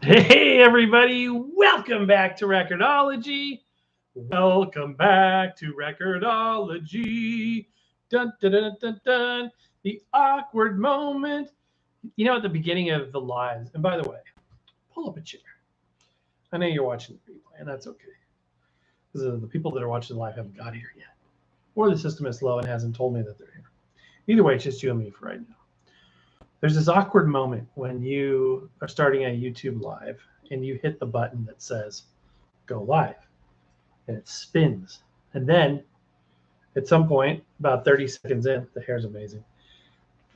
Hey, everybody. Welcome back to Record-ology. Welcome back to Record-ology. Dun, dun, dun, dun, dun. The awkward moment. You know, at the beginning of the lives, and by the way, pull up a chair. I know you're watching the replay, and that's okay. Because the people that are watching the live haven't got here yet. Or the system is slow and hasn't told me that they're here. Either way, it's just you and me for right now. There's this awkward moment when you are starting a YouTube live and you hit the button that says go live and it spins. And then at some point, about 30 seconds in, the hair's amazing.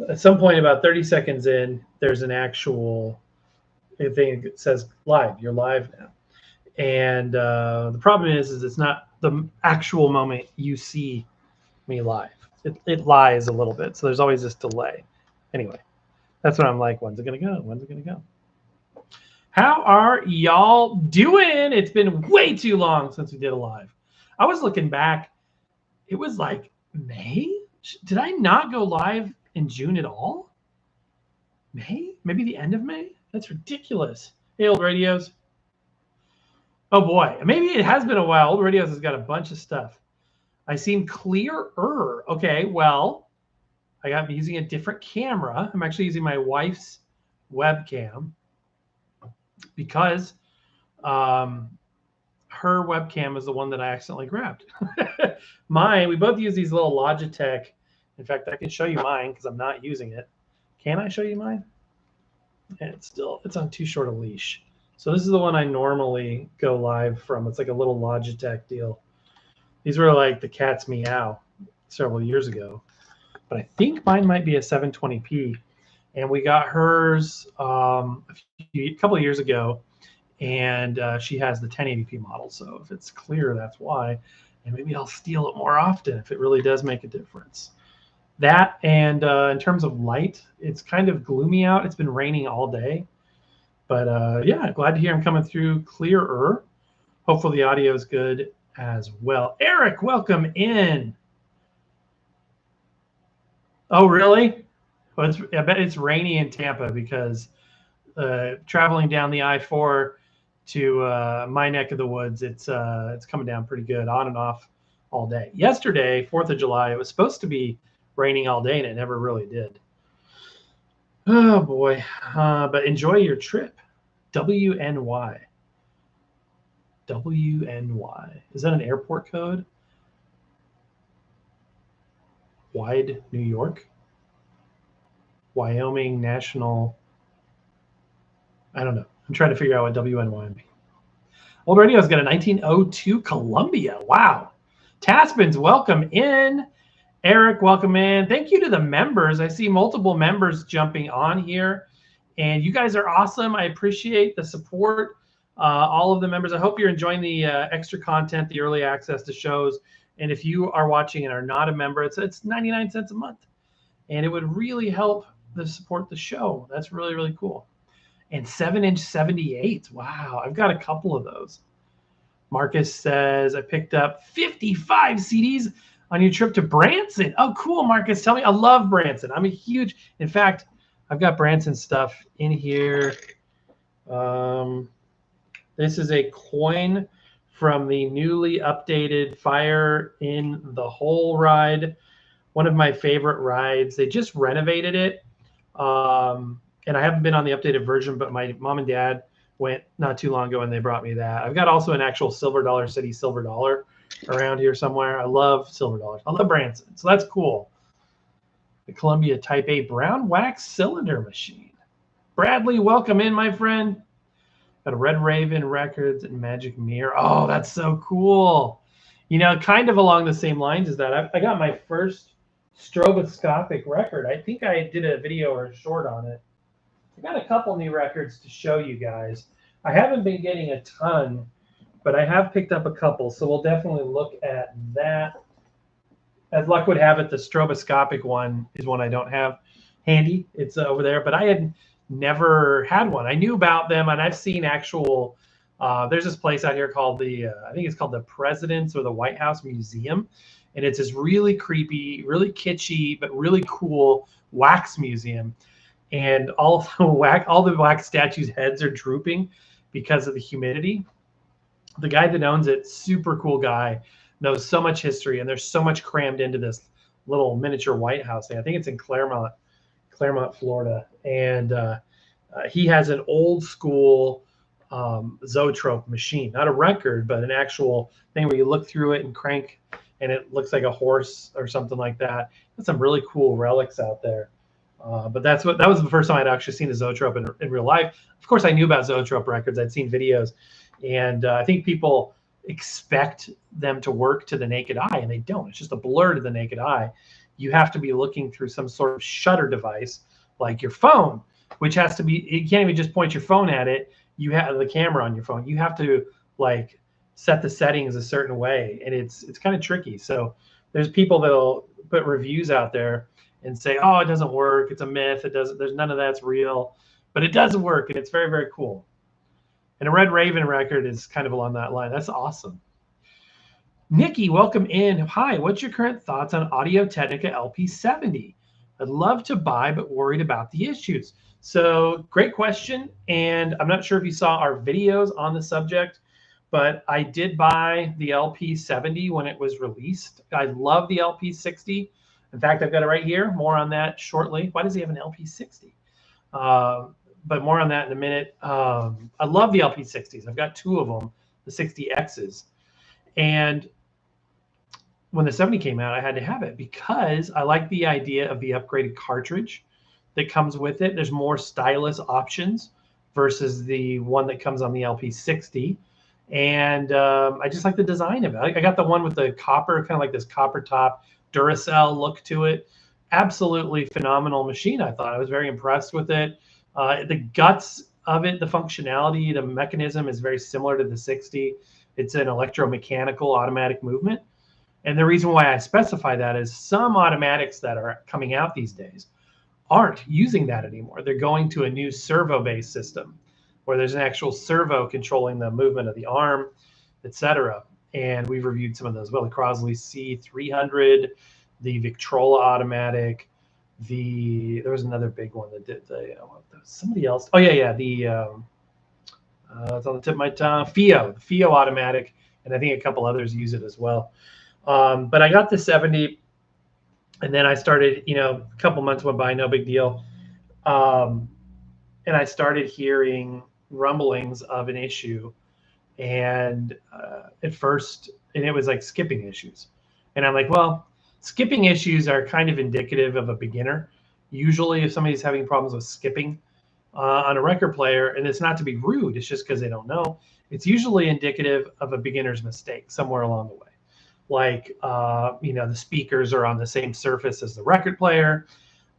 At some point, about 30 seconds in, there's an actual thing that says live. You're live now. And the problem is it's not the actual moment you see me live. It lies a little bit. So there's always this delay. Anyway. That's what I'm like. When's it going to go? When's it going to go? How are y'all doing? It's been way too long since we did a live. I was looking back. It was like May? Did I not go live in June at all? May? Maybe the end of May? That's ridiculous. Hey, Old Radios. Oh, boy. Maybe it has been a while. Old Radios has got a bunch of stuff. I seem clearer. Okay, well. I got using a different camera. I'm actually using my wife's webcam because her webcam is the one that I accidentally grabbed. Mine, we both use these little Logitech. In fact, I can show you mine because I'm not using it. Can I show you mine? And it's on too short a leash. So this is the one I normally go live from. It's like a little Logitech deal. These were like the cat's meow several years ago. But I think mine might be a 720p, and we got hers a couple of years ago, and she has the 1080p model. So if it's clear, that's why. And maybe I'll steal it more often if it really does make a difference. That and in terms of light, it's kind of gloomy out. It's been raining all day, but yeah, glad to hear I'm coming through clearer. Hopefully the audio is good as well. Eric, welcome in. Oh, really? Well, I bet it's rainy in Tampa because traveling down the I-4 to my neck of the woods, it's coming down pretty good, on and off all day. Yesterday, 4th of July, it was supposed to be raining all day, and it never really did. Oh, boy. But enjoy your trip. WNY. WNY. Is that an airport code? Wide, New York, Wyoming National. I don't know. I'm trying to figure out what WNY means. Old Radio's got a 1902 Columbia. Wow. Taspins, welcome in. Eric, welcome in. Thank you to the members. I see multiple members jumping on here, and you guys are awesome. I appreciate the support. All of the members. I hope you're enjoying the extra content, the early access to shows. And if you are watching and are not a member, it's 99 cents a month. And it would really help to support the show. That's really, really cool. And 7-inch 78. Wow, I've got a couple of those. Marcus says, I picked up 55 CDs on your trip to Branson. Oh, cool, Marcus. Tell me. I love Branson. I'm a huge, in fact, I've got Branson stuff in here. This is a coin from the newly updated Fire in the Hole ride, one of my favorite rides. They just renovated it, and I haven't been on the updated version, but my mom and dad went not too long ago, and they brought me that. I've got also an actual Silver Dollar City Silver Dollar around here somewhere. I love Silver Dollars. I love Branson, so that's cool. The Columbia Type A brown wax cylinder machine. Bradley, welcome in, my friend. Got a Red Raven Records and Magic Mirror. Oh, that's so cool. You know, kind of along the same lines as that, I got my first stroboscopic record. I think I did a video or a short on it. I got a couple new records to show you guys. I haven't been getting a ton, but I have picked up a couple, so we'll definitely look at that. As luck would have it, the stroboscopic one is one I don't have handy. It's over there, but I had never had one. I knew about them, and I've seen actual there's this place out here called the I think it's called the President's or the White House Museum, and it's this really creepy, really kitschy, but really cool wax museum. and all the wax statues' heads are drooping because of the humidity. The guy that owns it, super cool guy, knows so much history, and there's so much crammed into this little miniature White House thing. I think it's in Claremont, Florida, and he has an old school zoetrope machine, not a record, but an actual thing where you look through it and crank, and it looks like a horse or something like that. There's some really cool relics out there. But that was the first time I'd actually seen a zoetrope in real life. Of course, I knew about zoetrope records. I'd seen videos, and I think people expect them to work to the naked eye, and they don't. It's just a blur to the naked eye. You have to be looking through some sort of shutter device, like your phone, which has to be. You can't even just point your phone at it. You have the camera on your phone. You have to like set the settings a certain way, and it's kind of tricky. So there's people that'll put reviews out there and say, oh, it doesn't work, it's a myth, it doesn't, there's none of that's real, but it does work, and it's very, very cool. And a Red Raven record is kind of along that line. That's awesome. Nikki, welcome in. Hi, what's your current thoughts on Audio Technica LP70? I'd love to buy, but worried about the issues. So great question. And I'm not sure if you saw our videos on the subject, but I did buy the LP70 when it was released. I love the LP60. In fact, I've got it right here. More on that shortly. Why does he have an LP60? But more on that in a minute. I love the LP60s. I've got two of them, the 60Xs. And when the 70 came out, I had to have it because I like the idea of the upgraded cartridge that comes with it. There's more stylus options versus the one that comes on the LP60. And I just like the design of it. I got the one with the copper, kind of like this copper top Duracell look to it. Absolutely phenomenal machine, I thought. I was very impressed with it. The guts of it, the functionality, the mechanism is very similar to the 60. It's an electromechanical automatic movement. And the reason why I specify that is some automatics that are coming out these days aren't using that anymore. They're going to a new servo-based system where there's an actual servo controlling the movement of the arm, etc. And we've reviewed some of those. Well, the Crosley C300, the Victrola automatic, there was another big one that did somebody else. Oh yeah, it's on the tip of my tongue. the FIO automatic, and I think a couple others use it as well. But I got the 70, and then I started, a couple months went by, no big deal. And I started hearing rumblings of an issue. And at first, and it was like skipping issues. And I'm like, well, skipping issues are kind of indicative of a beginner. Usually if somebody's having problems with skipping on a record player, and it's not to be rude, it's just because they don't know, it's usually indicative of a beginner's mistake somewhere along the way. Like, the speakers are on the same surface as the record player.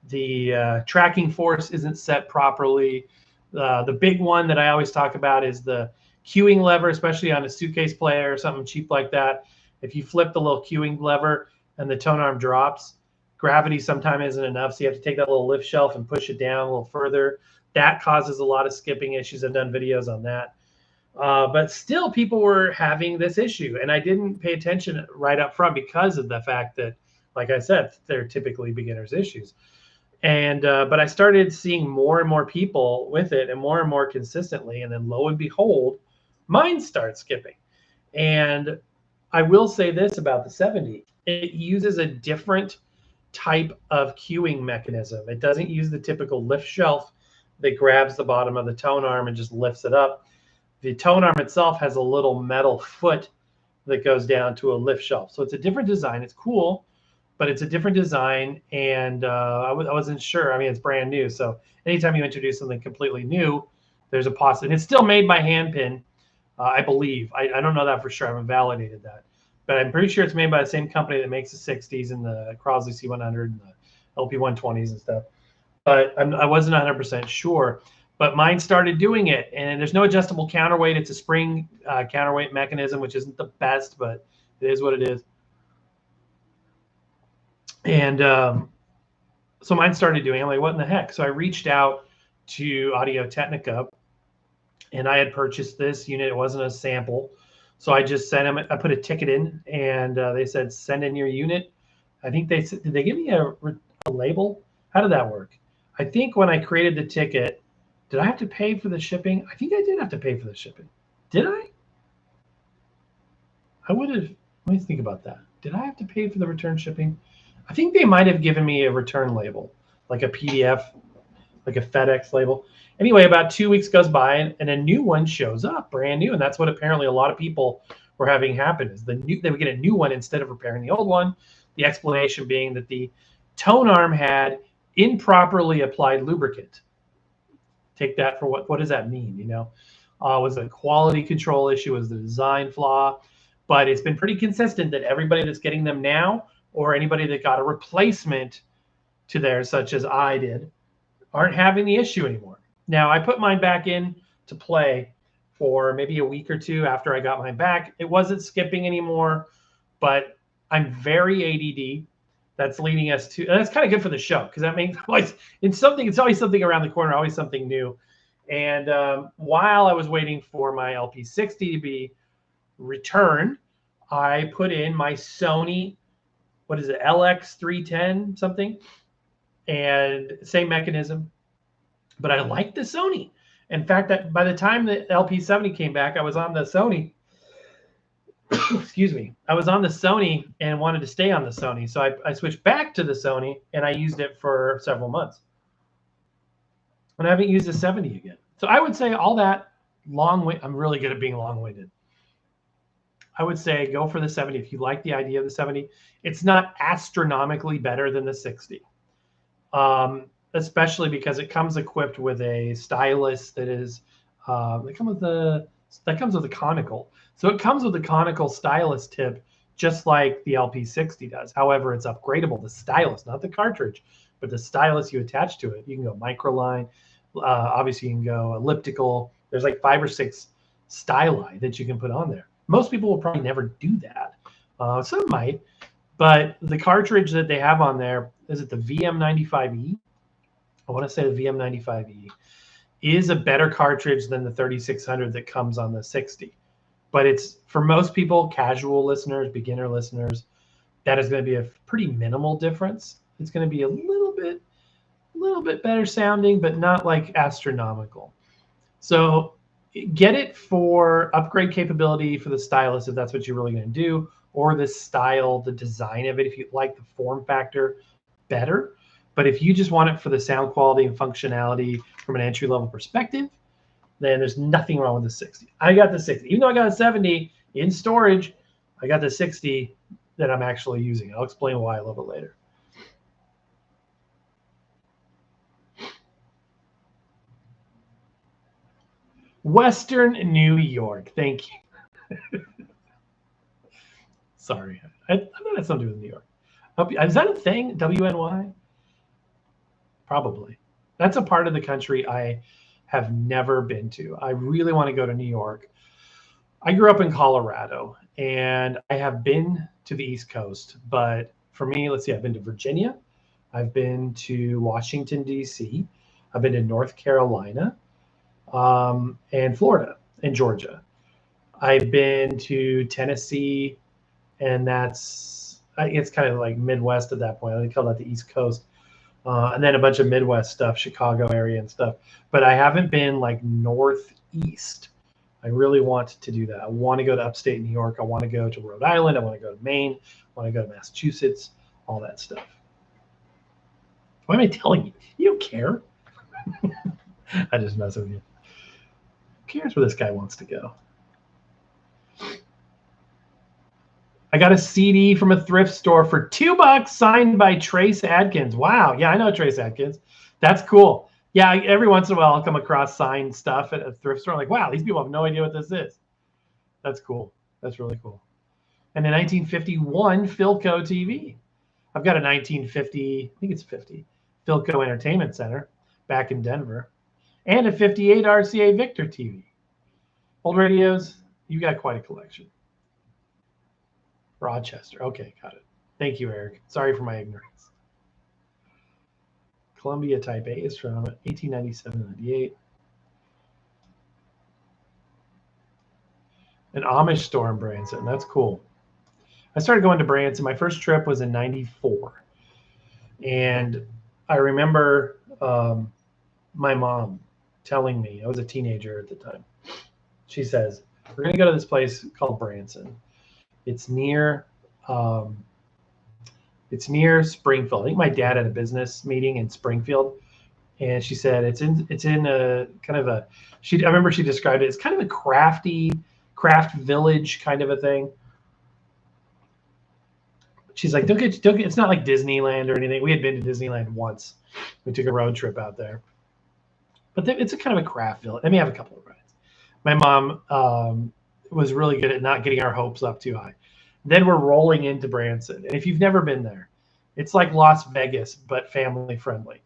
The tracking force isn't set properly. The big one that I always talk about is the cueing lever, especially on a suitcase player or something cheap like that. If you flip the little cueing lever and the tone arm drops, gravity sometimes isn't enough, so you have to take that little lift shelf and push it down a little further. That causes a lot of skipping issues. I've done videos on that. But still, people were having this issue, and I didn't pay attention right up front because of the fact that, like I said, they're typically beginners' issues. And but I started seeing more and more people with it, and more consistently, and then lo and behold, mine starts skipping. And I will say this about the 70. It uses a different type of cueing mechanism. It doesn't use the typical lift shelf that grabs the bottom of the tone arm and just lifts it up. The tone arm itself has a little metal foot that goes down to a lift shelf. So it's a different design. It's cool, but it's a different design. And I wasn't sure. I mean, it's brand new. So anytime you introduce something completely new, there's a possibility. And it's still made by Handpin, I believe. I don't know that for sure. I haven't validated that. But I'm pretty sure it's made by the same company that makes the 60s and the Crosley C100 and the LP120s and stuff. But I wasn't 100% sure. But mine started doing it, and there's no adjustable counterweight. It's a spring counterweight mechanism, which isn't the best, but it is what it is. And so mine started doing it. I'm like, what in the heck? So I reached out to Audio Technica, and I had purchased this unit. It wasn't a sample. So I just sent them, I put a ticket in, and they said, send in your unit. I think did they give me a label? How did that work? I think when I created the ticket, did I have to pay for the shipping? I think I did have to pay for the shipping. Did I? I would have. Let me think about that. Did I have to pay for the return shipping? I think they might have given me a return label, like a PDF, like a FedEx label. Anyway, about 2 weeks goes by and a new one shows up, brand new. And that's what apparently a lot of people were having happen is they would get a new one instead of repairing the old one. The explanation being that the tone arm had improperly applied lubricant. Take that for what does that mean? Was it a quality control issue? Was the design flaw? But it's been pretty consistent that everybody that's getting them now or anybody that got a replacement to theirs, such as I did, aren't having the issue anymore. Now, I put mine back in to play for maybe a week or two after I got mine back. It wasn't skipping anymore, but I'm very ADD. That's leading us to, and that's kind of good for the show because that means it's always something around the corner, always something new. And while I was waiting for my LP60 to be returned, I put in my Sony, what is it, LX310 something, and same mechanism. But I liked the Sony. In fact, that by the time the LP70 came back, I was on the Sony. Excuse me. I was on the Sony and wanted to stay on the Sony. So I switched back to the Sony and I used it for several months. And I haven't used the 70 again. So I would say all that I'm really good at being long-winded. I would say go for the 70 if you like the idea of the 70. It's not astronomically better than the 60. Especially because it comes equipped with a stylus that is that comes with a conical. So it comes with a conical stylus tip, just like the LP60 does. However, it's upgradable. The stylus, not the cartridge, but the stylus you attach to it. You can go microline. Obviously, you can go elliptical. There's like 5 or 6 styli that you can put on there. Most people will probably never do that. Some might, but the cartridge that they have on there, is it the VM95E? I want to say the VM95E is a better cartridge than the 3600 that comes on the 60. But it's, for most people, casual listeners, beginner listeners, that is going to be a pretty minimal difference. It's going to be a little bit better sounding, but not like astronomical. So get it for upgrade capability for the stylus if that's what you're really going to do, or the style, the design of it, if you like the form factor better. But if you just want it for the sound quality and functionality from an entry-level perspective, then there's nothing wrong with the 60. I got the 60. Even though I got a 70 in storage, I got the 60 that I'm actually using. I'll explain why a little bit later. Western New York. Thank you. Sorry. I thought it had something to do with New York. Is that a thing? WNY? Probably. That's a part of the country I have never been to. I really want to go to New York. I grew up in Colorado, and I have been to the East Coast. But for me, let's see, I've been to Virginia. I've been to Washington, D.C. I've been to North Carolina and Florida and Georgia. I've been to Tennessee, and it's kind of like Midwest at that point. I call that the East Coast. And then a bunch of Midwest stuff, Chicago area and stuff. But I haven't been like Northeast. I really want to do that. I want to go to upstate New York. I want to go to Rhode Island. I want to go to Maine. I want to go to Massachusetts, all that stuff. Why am I telling you? You don't care. I just mess with you. Who cares where this guy wants to go? I got a CD from a thrift store for $2 signed by Trace Adkins. Wow. Yeah, I know Trace Adkins. That's cool. Yeah, every once in a while I'll come across signed stuff at a thrift store. I'm like, wow, these people have no idea what this is. That's cool. That's really cool. And a 1951 Philco TV. I've got a 1950, I think it's 50, Philco Entertainment Center back in Denver. And a 58 RCA Victor TV. Old radios, you got quite a collection. Rochester. Okay, got it. Thank you, Eric. Sorry for my ignorance. Columbia Type A is from 1897-98. An Amish store in Branson. That's cool. I started going to Branson. My first trip was in '94. And I remember my mom telling me, I was a teenager at the time. She says, we're going to go to this place called Branson. It's near Springfield. I think my dad had a business meeting in Springfield, and she said it's in a kind of a. I remember she described it as kind of a craft village kind of a thing. She's like, don't get. It's not like Disneyland or anything. We had been to Disneyland once. We took a road trip out there, but it's a kind of a craft village. I mean, I have a couple of rides. My mom was really good at not getting our hopes up too high. Then we're rolling into Branson, and if you've never been there, it's like Las Vegas but family friendly.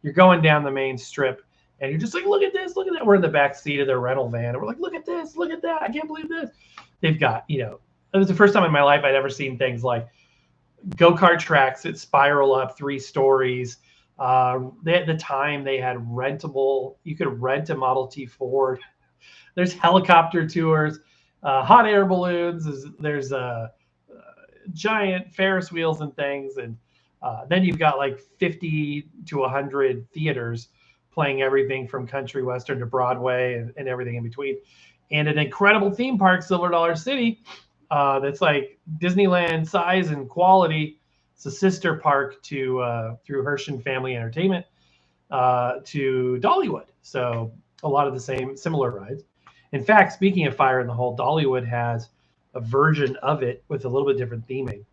You're going down the main strip, and you're just like, look at this, look at that. We're in the back seat of their rental van, and we're like, look at this, look at that. I can't believe this. They've got, it was the first time in my life I'd ever seen things like go-kart tracks that spiral up 3 stories. At the time, they had rentable. You could rent a Model T Ford. There's helicopter tours, hot air balloons. There's giant Ferris wheels and things, and then you've got like 50 to 100 theaters playing everything from country western to Broadway and everything in between, and an incredible theme park, Silver Dollar City, that's like Disneyland size and quality. It's a sister park to through Herschend Family Entertainment to Dollywood. So a lot of the similar rides. In fact, speaking of Fire in the Hole, Dollywood has a version of it with a little bit different theming.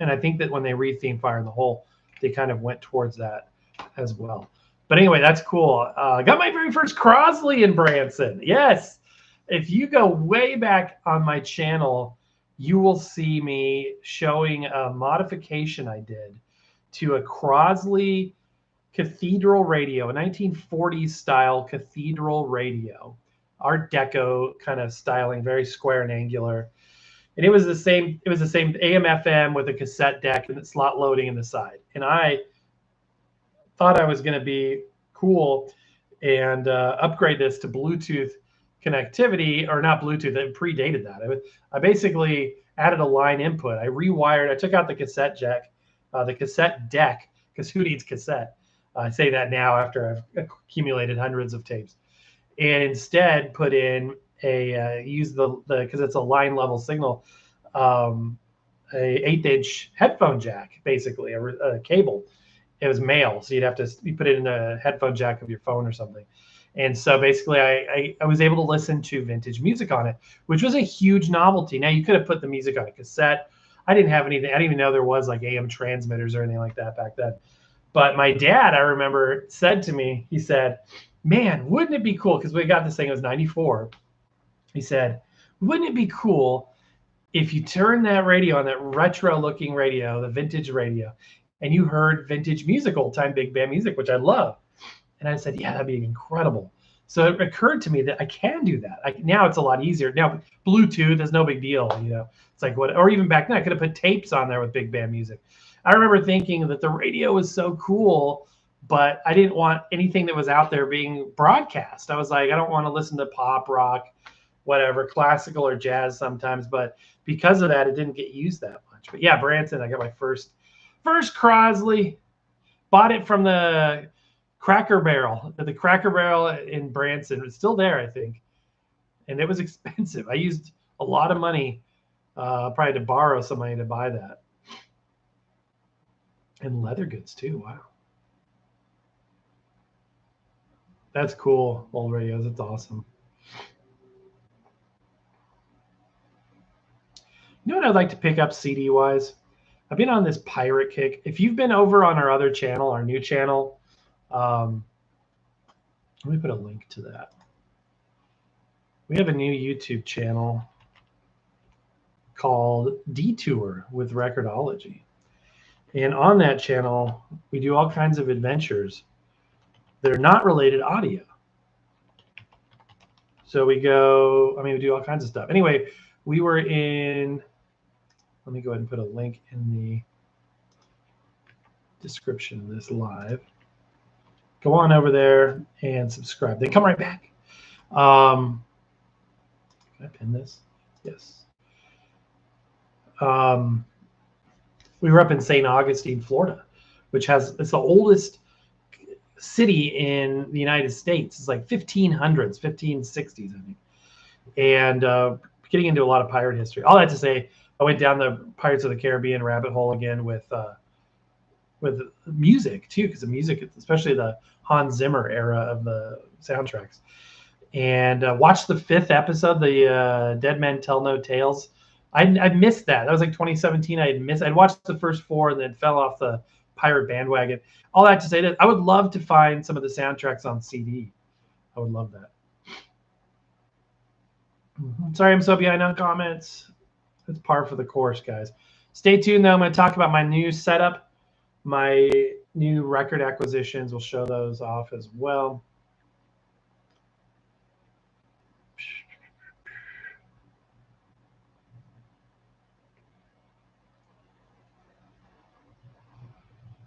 And I think that when they rethemed Fire in the Hole, they kind of went towards that as well. But anyway, that's cool. Got my very first Crosley in Branson. Yes. If you go way back on my channel, you will see me showing a modification I did to a Crosley cathedral radio, a 1940s style cathedral radio. Art Deco kind of styling, very square and angular. And it was the same AM FM with a cassette deck and slot loading in the side. And I thought I was going to be cool and upgrade this to Bluetooth connectivity, or not Bluetooth, it predated that. I basically added a line input. I took out the cassette jack, the cassette deck, because who needs cassette? I say that now after I've accumulated hundreds of tapes. And instead put in use the because it's a line level signal, a 1/8-inch headphone jack, basically a cable. It was male, so you put it in the headphone jack of your phone or something. And so basically I was able to listen to vintage music on it, which was a huge novelty. Now you could have put the music on a cassette. I didn't have anything. I didn't even know there was like AM transmitters or anything like that back then. But my dad, I remember, said to me, he said, man, wouldn't it be cool? Because we got this thing, it was 94. He said, wouldn't it be cool if you turned that radio on, that retro looking radio, the vintage radio, and you heard vintage music, old time big band music, which I love. And I said, yeah, that'd be incredible. So it occurred to me that I can do that. Now it's a lot easier. Now Bluetooth is no big deal, It's like what, or even back then I could have put tapes on there with big band music. I remember thinking that the radio was so cool, but I didn't want anything that was out there being broadcast. I was like, I don't want to listen to pop, rock, whatever, classical or jazz sometimes. But because of that, it didn't get used that much. But yeah, Branson, I got my first Crosley. Bought it from the Cracker Barrel in Branson. It's still there, I think. And it was expensive. I used a lot of money, probably to borrow some money to buy that. And leather goods too. Wow. That's cool. Old radios. That's awesome. You know what I'd like to pick up CD wise? I've been on this pirate kick. If you've been over on our other channel, our new channel, let me put a link to that. We have a new YouTube channel called Detour with Record-ology. And on that channel, we do all kinds of adventures that are not related to audio. So we do all kinds of stuff. Anyway, we were in, let me go ahead and put a link in the description of this live. Go on over there and subscribe. They come right back. Can I pin this? Yes. We were up in St. Augustine, Florida, which it's the oldest city in the United States. It's like 1500s, 1560s, I think. And getting into a lot of pirate history. All that to say, I went down the Pirates of the Caribbean rabbit hole again with music too, because the music, especially the Hans Zimmer era of the soundtracks. And watched the 5th episode, the Dead Men Tell No Tales. I missed that. That was like 2017. I'd watched the first 4 and then fell off the pirate bandwagon. All that to say that I would love to find some of the soundtracks on CD. I would love that. Sorry, I'm so behind on comments. It's par for the course, guys. Stay tuned, though. I'm going to talk about my new setup, my new record acquisitions. We'll show those off as well.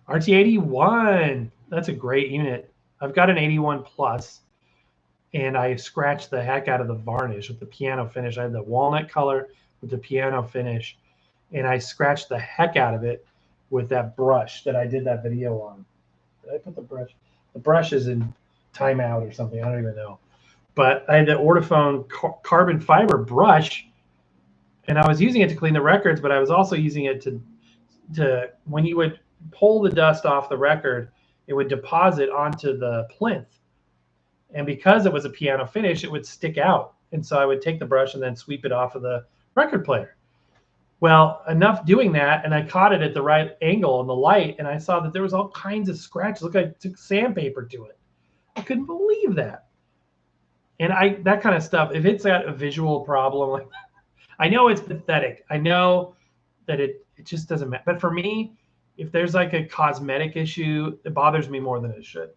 RT81. That's a great unit. I've got an 81 Plus, and I scratched the heck out of the varnish with the piano finish. I had the walnut color with the piano finish, and I scratched the heck out of it with that brush that I did that video on. Did I put the brush? The brush is in timeout or something. I don't even know. But I had the Ortophone carbon fiber brush, and I was using it to clean the records, but I was also using it to when you would pull the dust off the record, it would deposit onto the plinth. And because it was a piano finish, it would stick out. And so I would take the brush and then sweep it off of the record player. Well, enough doing that, and I caught it at the right angle in the light, and I saw that there was all kinds of scratches. Look, I took sandpaper to it. I couldn't believe that. And that kind of stuff, if it's got a visual problem, like I know it's pathetic. I know that it just doesn't matter. But for me, if there's like a cosmetic issue, it bothers me more than it should.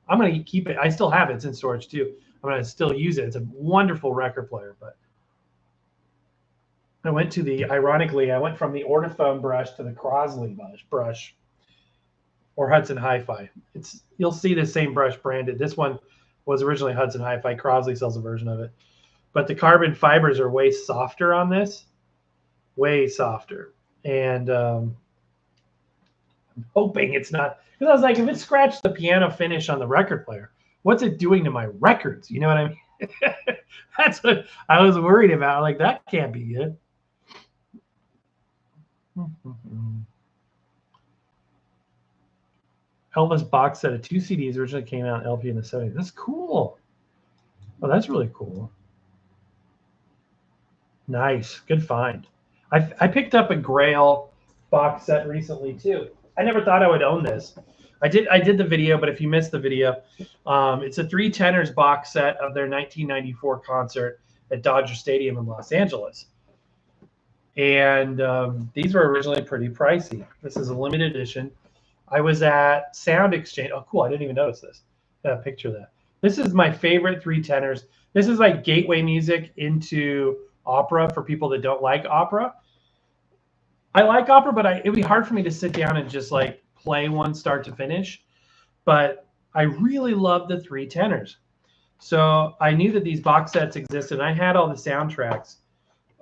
I'm going to keep it. I still have it. It's in storage too. I'm going to still use it. It's a wonderful record player. But I went from the Ortophone brush to the Crosley brush or Hudson Hi-Fi. You'll see the same brush branded. This one was originally Hudson Hi-Fi. Crosley sells a version of it. But the carbon fibers are way softer on this. Way softer. And I'm hoping it's not, because I was like, if it scratched the piano finish on the record player, what's it doing to my records? You know what I mean? That's what I was worried about. Like, that can't be good. Elvis box set of 2 CDs originally came out in LP in the 70s. That's cool. Oh, that's really cool. Nice. Good find. I picked up a Grail box set recently too. I never thought I would own this. I did the video, but if you missed the video, it's a 3 Tenors box set of their 1994 concert at Dodger Stadium in Los Angeles. And these were originally pretty pricey. This is a limited edition. I was at Sound Exchange. Oh, cool. I didn't even notice this. Picture that. This is my favorite 3 Tenors. This is like gateway music into opera for people that don't like opera. I like opera, but it'd be hard for me to sit down and just like play one start to finish. But I really love the 3 Tenors. So I knew that these box sets existed. I had all the soundtracks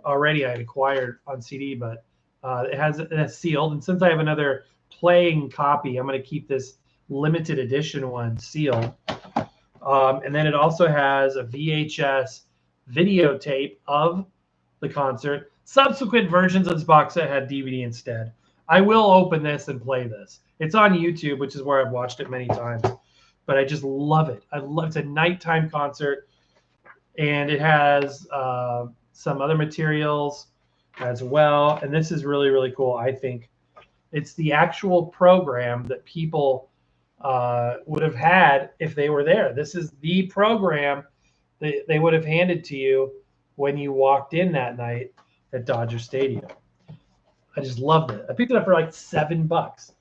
already I had acquired on CD, but it's sealed. And since I have another playing copy, I'm going to keep this limited edition one sealed. And then it also has a VHS videotape of the concert. Subsequent versions of this box set had DVD instead. I will open this and play this. It's on YouTube, which is where I've watched it many times. But I just love it. It's a nighttime concert, and it has some other materials as well. And this is really, really cool, I think. It's the actual program that people would have had if they were there. This is the program that they would have handed to you when you walked in that night at Dodger Stadium. I just loved it. I picked it up for like $7.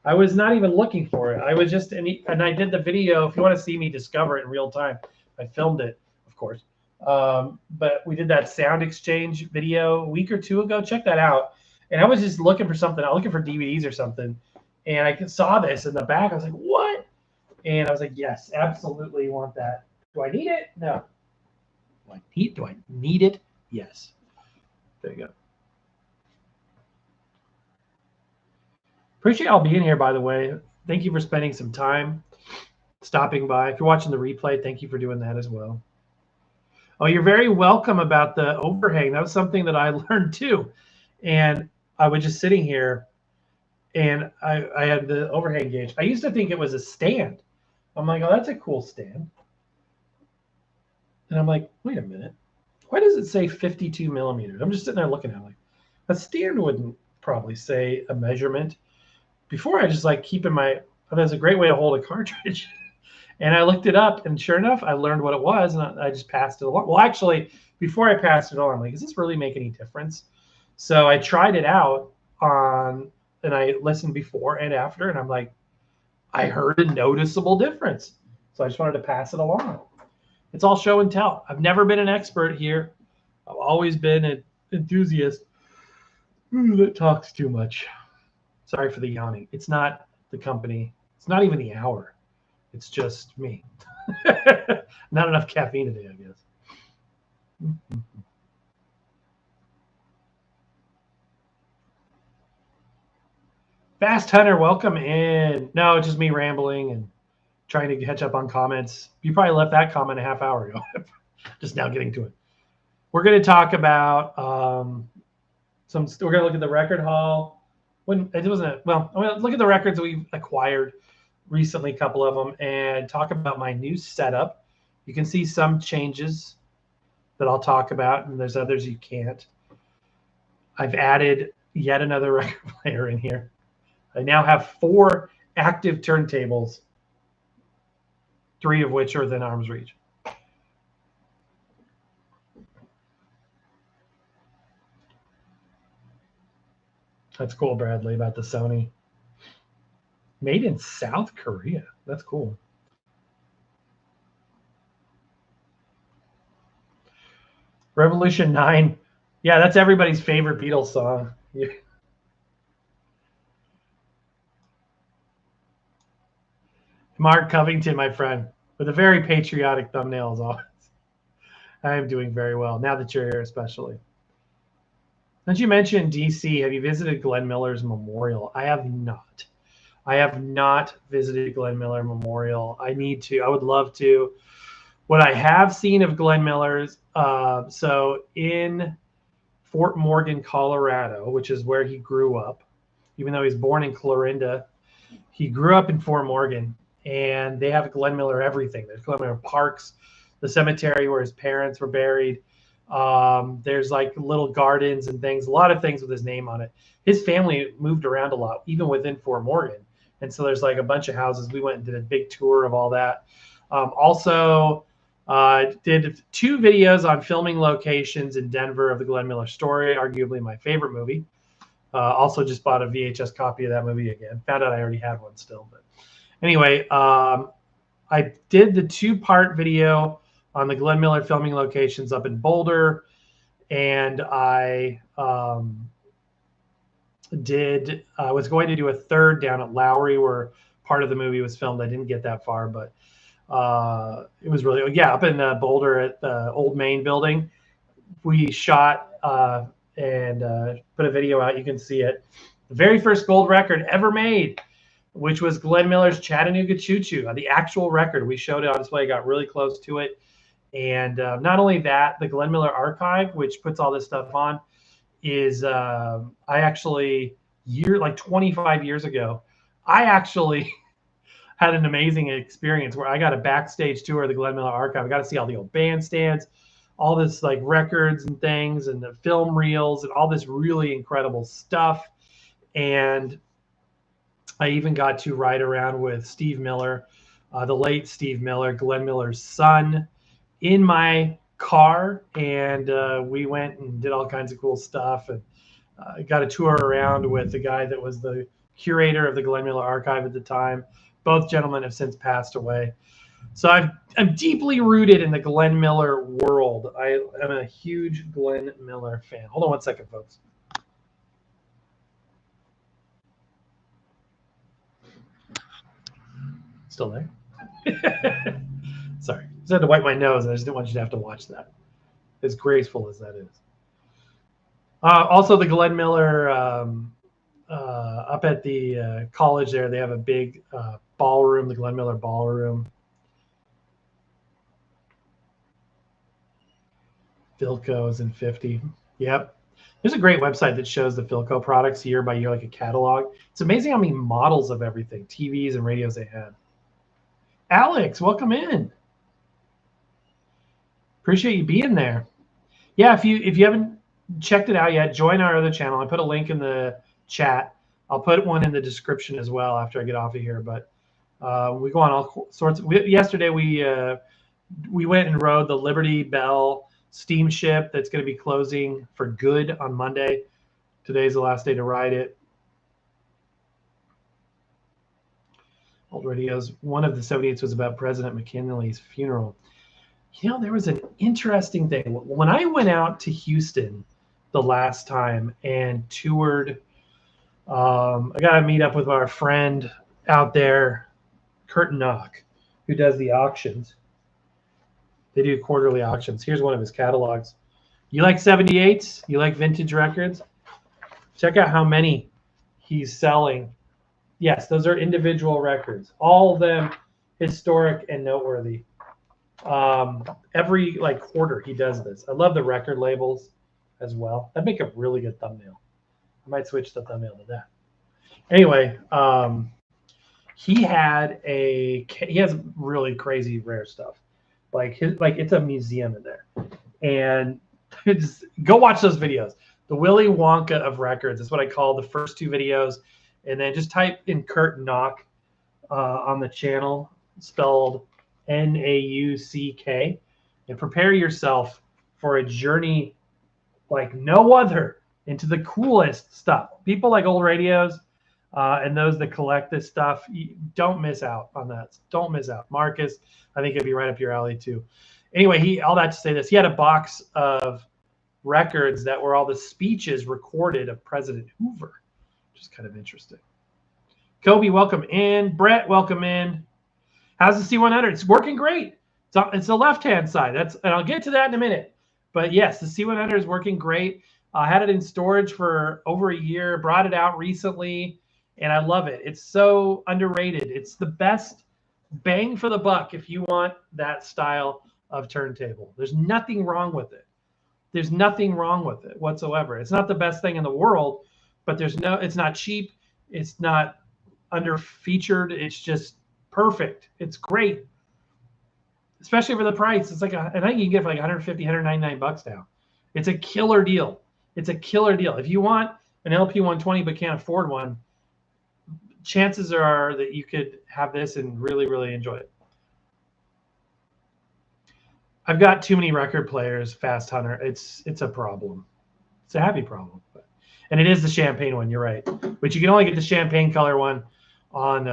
I was not even looking for it. I was just, and I did the video. If you want to see me discover it in real time, I filmed it, of course. But we did that Sound Exchange video a week or 2 ago. Check that out. And I was just looking for something. I was looking for DVDs or something. And I saw this in the back. I was like, what? And I was like, yes, absolutely want that. Do I need it? No. Do I need it? Yes. There you go. Appreciate y'all being here, by the way. Thank you for spending some time. stopping by. If you're watching the replay, thank you for doing that as well. Oh, you're very welcome about the overhang. That was something that I learned too. And I was just sitting here and I had the overhang gauge. I used to think it was a stand. I'm like, oh, that's a cool stand. And I'm like, wait a minute. Why does it say 52 millimeters? I'm just sitting there looking at it like, a stand wouldn't probably say a measurement. Before I just like keep in my, oh, that's a great way to hold a cartridge. And I looked it up, and sure enough, I learned what it was, and I just passed it along. Well, actually, before I passed it on, I'm like, does this really make any difference? So I tried it out on, and I listened before and after, and I'm like, I heard a noticeable difference. So I just wanted to pass it along. It's all show and tell. I've never been an expert here. I've always been an enthusiast that talks too much. Sorry for the yawning. It's not the company. It's not even the hour. It's just me. Not enough caffeine today, I guess. Fast Hunter, welcome in. No, it's just me rambling and trying to catch up on comments. You probably left that comment a half hour ago. Just now getting to it. We're going to talk about we're going to look at the record haul. When it wasn't, well, I'm going to look at the records that we've acquired recently, a couple of them, and talk about my new setup. You can see some changes that I'll talk about, and there's others you can't. I've added yet another record player in here. I now have 4 active turntables, 3 of which are within arm's reach. That's cool, Bradley, about the Sony. Made in South Korea. That's cool. Revolution 9. Yeah, that's everybody's favorite Beatles song. Yeah. Mark Covington, my friend, with a very patriotic thumbnail as always. I am doing very well, now that you're here especially. Since you mentioned DC, have you visited Glenn Miller's memorial? I have not. I have not visited Glenn Miller Memorial. I need to. I would love to. What I have seen of Glenn Miller's, so in Fort Morgan, Colorado, which is where he grew up, even though he's born in Clarinda, he grew up in Fort Morgan, and they have Glenn Miller everything. There's Glenn Miller Parks, the cemetery where his parents were buried. There's like little gardens and things, a lot of things with his name on it. His family moved around a lot, even within Fort Morgan. And so there's like a bunch of houses. We went and did a big tour of all that. Also, did 2 videos on filming locations in Denver of the Glenn Miller story, arguably my favorite movie. Also just bought a VHS copy of that movie again. Found out I already had one still. But anyway, I did the 2-part video on the Glenn Miller filming locations up in Boulder. And I was going to do a 3rd down at Lowry where part of the movie was filmed. I didn't get that far, but it was really, up in Boulder at the old main building. We shot and put a video out. You can see it. The very first gold record ever made, which was Glenn Miller's Chattanooga Choo Choo, the actual record. We showed it on display, got really close to it. And not only that, the Glenn Miller Archive, which puts all this stuff on, is I actually, 25 years ago, I actually had an amazing experience where I got a backstage tour of the Glenn Miller Archive. I got to see all the old bandstands, all this like records and things, and the film reels, and all this really incredible stuff. And I even got to ride around with Steve Miller, the late Steve Miller, Glenn Miller's son, in my car, and we went and did all kinds of cool stuff, and got a tour around with the guy that was the curator of the Glenn Miller Archive at the time. Both gentlemen have since passed away. So I'm deeply rooted in the Glenn Miller world. I am a huge Glenn Miller fan. Hold on one second, folks. Still there? Sorry. I just had to wipe my nose, and I just didn't want you to have to watch that, as graceful as that is. Also, the Glenn Miller up at the college there, they have a big ballroom, the Glenn Miller Ballroom. Philco is in 50. Yep. There's a great website that shows the Philco products year by year, like a catalog. It's amazing how many models of everything, TVs and radios they had. Alex, welcome in. Appreciate you being there. Yeah, if you haven't checked it out yet, join our other channel. I put a link in the chat. I'll put one in the description as well after I get off of here. But we go on all sorts. Yesterday we went and rode the Liberty Bell steamship that's going to be closing for good on Monday. Today's the last day to ride it. Old radios. One of the 78s was about President McKinley's funeral. You know, there was an interesting thing. When I went out to Houston the last time and toured, I got to meet up with our friend out there, Kurt Knock, who does the auctions. They do quarterly auctions. Here's one of his catalogs. You like 78s? You like vintage records? Check out how many he's selling. Yes, those are individual records. All of them historic and noteworthy. Every quarter he does this. I love the record labels as well. That'd make a really good thumbnail. I might switch the thumbnail to that. Anyway, he has really crazy rare stuff. It's a museum in there. And go watch those videos. The Willy Wonka of records is what I call the first two videos. And then just type in Kurt Knock on the channel, spelled Nauck, and prepare yourself for a journey like no other into the coolest stuff. People like old radios and those that collect this stuff, don't miss out on that. Don't miss out. Marcus, I think it'd be right up your alley too. Anyway, all that to say this, he had a box of records that were all the speeches recorded of President Hoover, which is kind of interesting. Kobe, welcome in. Brett, welcome in. How's the C100? It's working great. It's the left-hand side. And I'll get to that in a minute. But yes, the C100 is working great. I had it in storage for over a year, brought it out recently, and I love it. It's so underrated. It's the best bang for the buck if you want that style of turntable. There's nothing wrong with it. There's nothing wrong with it whatsoever. It's not the best thing in the world, but it's not cheap. It's not under-featured. It's just perfect. It's great, especially for the price. It's I think you can get it for like 150, 199 bucks now. It's a killer deal. It's a killer deal. If you want an LP120 but can't afford one, chances are that you could have this and really, really enjoy it. I've got too many record players, Fast Hunter. It's a problem. It's a happy problem. And it is the champagne one, you're right. But you can only get the champagne color one on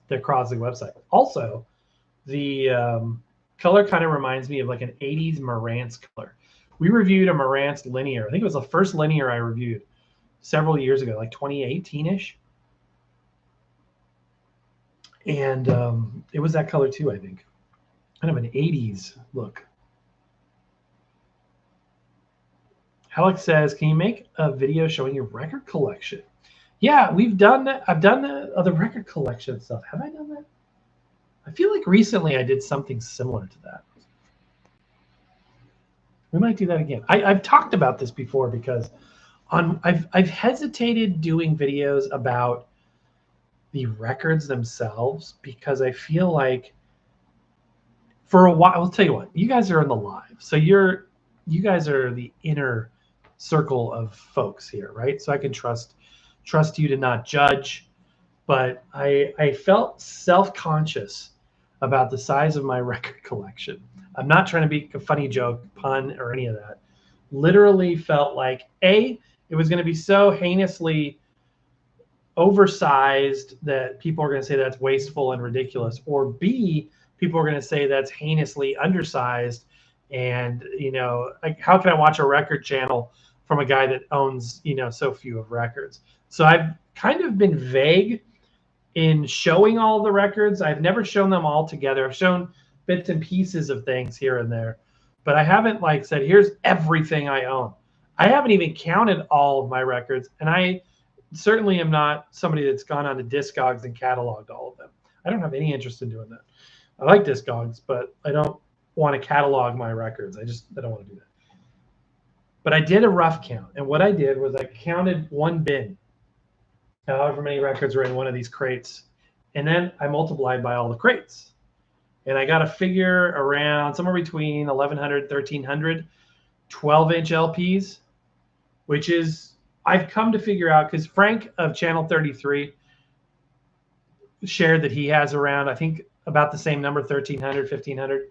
the Crosley website. Also, the color kind of reminds me of like an 80s Marantz color. We reviewed a Marantz linear. I think it was the first linear I reviewed several years ago, like 2018-ish. And it was that color too, I think. Kind of an 80s look. Alex says, can you make a video showing your record collection? Yeah, we've done that. I've done the record collection stuff. Have I done that? I feel like recently I did something similar to that. We might do that again. I've talked about this before because I've hesitated doing videos about the records themselves because I feel like for a while, I'll tell you what, you guys are in the live. So you guys are the inner circle of folks here, right? So I can trust you to not judge, but I felt self-conscious about the size of my record collection. I'm not trying to be a funny joke, pun, or any of that. Literally felt like, A, it was going to be so heinously oversized that people are going to say that's wasteful and ridiculous, or B, people are going to say that's heinously undersized. And, like, how can I watch a record channel from a guy that owns, so few of records? So I've kind of been vague in showing all the records. I've never shown them all together. I've shown bits and pieces of things here and there, but I haven't said, here's everything I own. I haven't even counted all of my records. And I certainly am not somebody that's gone onto Discogs and cataloged all of them. I don't have any interest in doing that. I like Discogs, but I don't want to catalog my records. I don't want to do that. But I did a rough count, and what I did was I counted one bin, however many records are in one of these crates, and then I multiplied by all the crates. And I got a figure around somewhere between 1,100, 1,300 12-inch LPs, which is, I've come to figure out, because Frank of Channel 33 shared that he has around, I think, about the same number, 1,300, 1,500.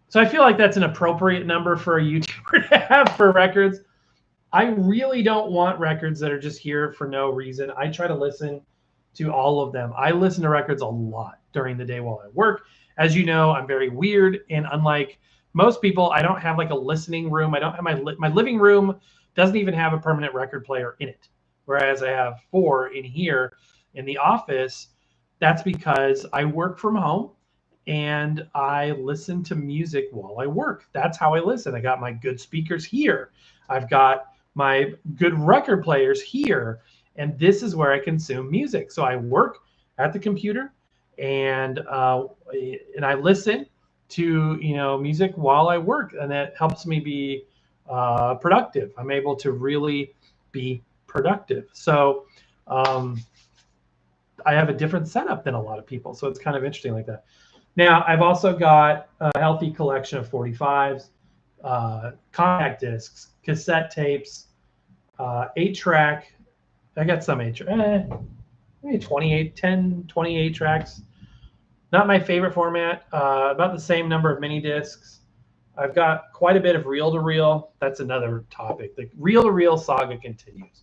So I feel like that's an appropriate number for a YouTuber to have for records. I really don't want records that are just here for no reason. I try to listen to all of them. I listen to records a lot during the day while I work. As you know, I'm very weird, and unlike most people, I don't have like a listening room. I don't have my living room doesn't even have a permanent record player in it, whereas I have 4 in here in the office. That's because I work from home and I listen to music while I work. That's how I listen. I got my good speakers here. I've got my good record players here, and this is where I consume music. So I work at the computer, and I listen to music while I work, and that helps me be productive. I'm able to really be productive. So I have a different setup than a lot of people. So it's kind of interesting like that. Now, I've also got a healthy collection of 45s, compact discs, cassette tapes, 8-track. I got some 8-track, maybe 28 tracks. Not my favorite format. About the same number of mini discs. I've got quite a bit of reel-to-reel. That's another topic. The reel-to-reel saga continues.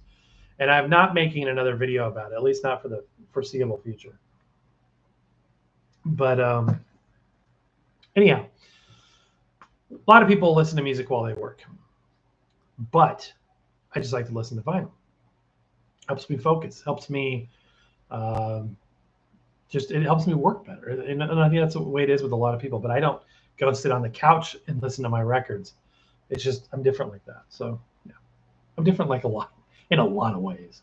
And I'm not making another video about it, at least not for the foreseeable future. But anyhow, a lot of people listen to music while they work. But I just like to listen to vinyl. Helps me focus. Helps me it helps me work better. And I think that's the way it is with a lot of people. But I don't go sit on the couch and listen to my records. It's just I'm different like that. So yeah, I'm different like in a lot of ways.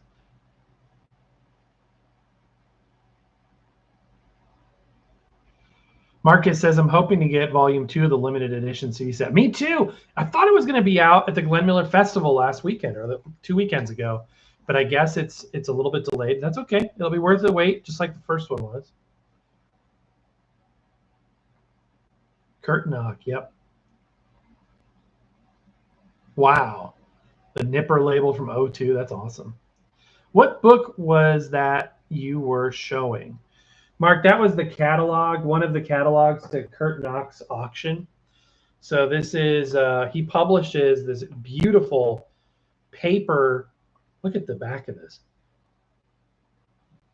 Marcus says, I'm hoping to get volume 2 of the limited edition CD set. Me too. I thought it was going to be out at the Glenn Miller Festival last weekend or 2 weekends ago, but I guess it's a little bit delayed. That's okay. It'll be worth the wait, just like the first one was. Kurt Knock, yep. Wow. The Nipper label from 02, that's awesome. What book was that you were showing? Mark, that was the catalog, one of the catalogs to Kurt Knock's auction. So this is, he publishes this beautiful paper. Look at the back of this.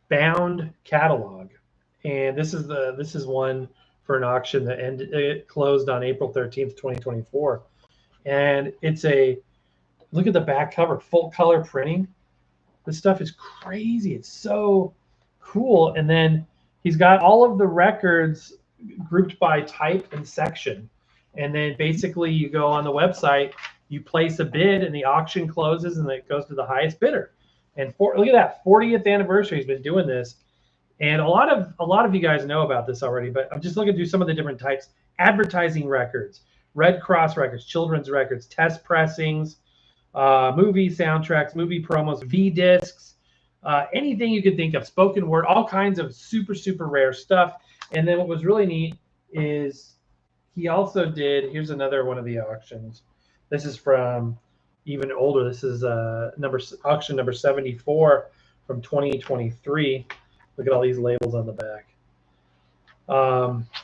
Bound catalog. And this is one for an auction that it closed on April 13th, 2024. And look at the back cover, full color printing. This stuff is crazy. It's so cool. And then he's got all of the records grouped by type and section. And then basically you go on the website, you place a bid, and the auction closes, and it goes to the highest bidder. And look at that, 40th anniversary. He's been doing this. And a lot of you guys know about this already, but I'm just looking through some of the different types. Advertising records, Red Cross records, children's records, test pressings, movie soundtracks, movie promos, V-discs, anything you could think of, spoken word, all kinds of super, super rare stuff. And then what was really neat is he also did, here's another one of the auctions. This is from even older. This is auction number 74 from 2023. Look at all these labels on the back.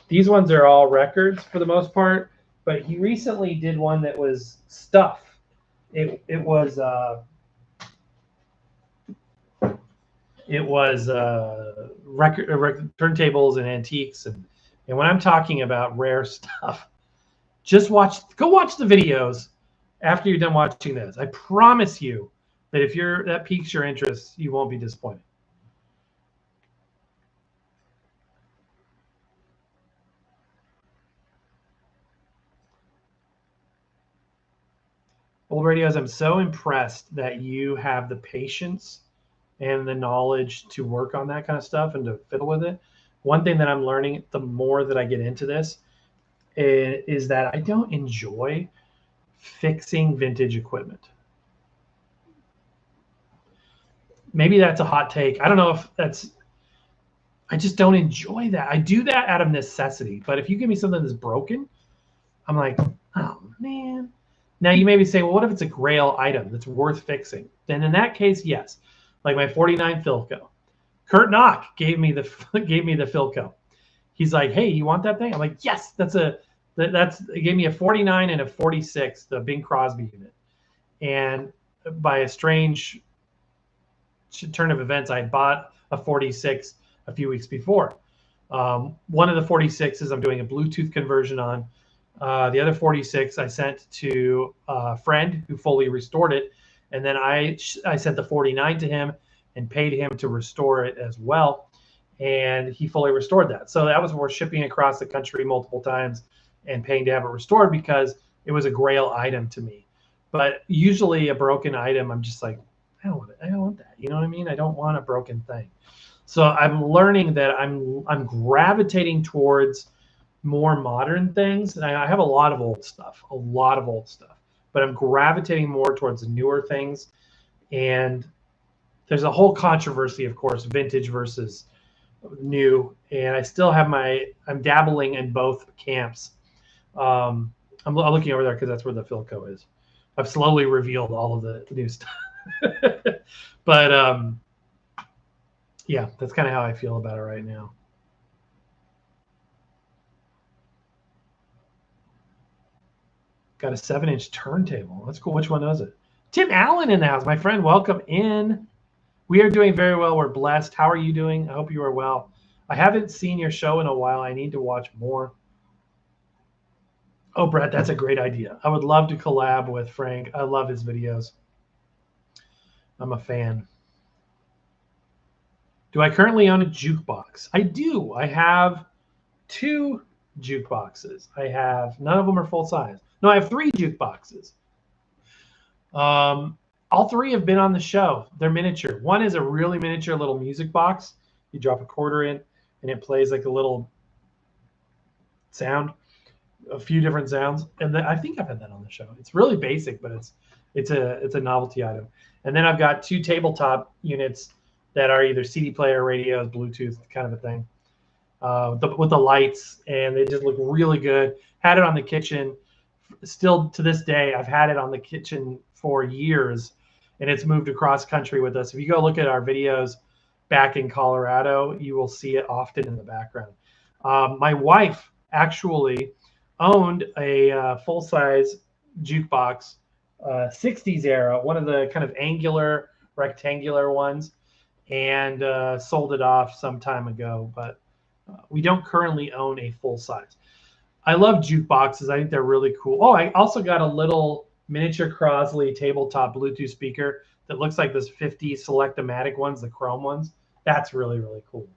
These ones are all records for the most part, but he recently did one that was stuff. It was record turntables and antiques, and when I'm talking about rare stuff, go watch the videos after you're done watching this. I promise you that if that piques your interest, you won't be disappointed. Old Radios, I'm so impressed that you have the patience and the knowledge to work on that kind of stuff and to fiddle with it. One thing that I'm learning the more that I get into this is that I don't enjoy fixing vintage equipment. Maybe that's a hot take. I don't know if that's, I just don't enjoy that. I do that out of necessity. But if you give me something that's broken, I'm like, oh man. Now you maybe say, well, what if it's a grail item that's worth fixing? Then in that case, yes. Like my 49 Philco. Kurt Knock gave me the Philco. He's like, hey, you want that thing? I'm like, yes, he gave me a 49 and a 46, the Bing Crosby unit. And by a strange turn of events, I bought a 46 a few weeks before. One of the 46s I'm doing a Bluetooth conversion on. The other 46 I sent to a friend who fully restored it. And then I sent the 49 to him and paid him to restore it as well. And he fully restored that. So that was worth shipping across the country multiple times and paying to have it restored because it was a grail item to me. But usually a broken item, I'm just like, I don't want it. I don't want that. You know what I mean? I don't want a broken thing. So I'm learning that I'm gravitating towards more modern things. And I have a lot of old stuff, but I'm gravitating more towards the newer things. And there's a whole controversy, of course, vintage versus new. And I still have I'm dabbling in both camps. I'm looking over there because that's where the Philco is. I've slowly revealed all of the new stuff. But yeah, that's kind of how I feel about it right now. Got a 7-inch turntable. That's cool. Which one was it? Tim Allen in the house. My friend, welcome in. We are doing very well. We're blessed. How are you doing? I hope you are well. I haven't seen your show in a while. I need to watch more. Oh, Brett, that's a great idea. I would love to collab with Frank. I love his videos. I'm a fan. Do I currently own a jukebox? I do. I have 2 jukeboxes. None of them are full size. No, I have 3 jukeboxes. All 3 have been on the show. They're miniature. One is a really miniature little music box. You drop a quarter in, and it plays like a little sound, a few different sounds. And I think I've had that on the show. It's really basic, but it's a novelty item. And then I've got 2 tabletop units that are either CD player, radios, Bluetooth, kind of a thing, with the lights, and they just look really good. Had it on the kitchen. Still to this day, I've had it on the kitchen for years, and it's moved across country with us. If you go look at our videos back in Colorado, you will see it often in the background. My wife actually owned a full-size jukebox, 60s era, one of the kind of angular, rectangular ones, and sold it off some time ago, but we don't currently own a full size. I love jukeboxes. I think they're really cool. Oh, I also got a little miniature Crosley tabletop Bluetooth speaker that looks like those 50 Select-O-Matic ones, the chrome ones. That's really, really cool.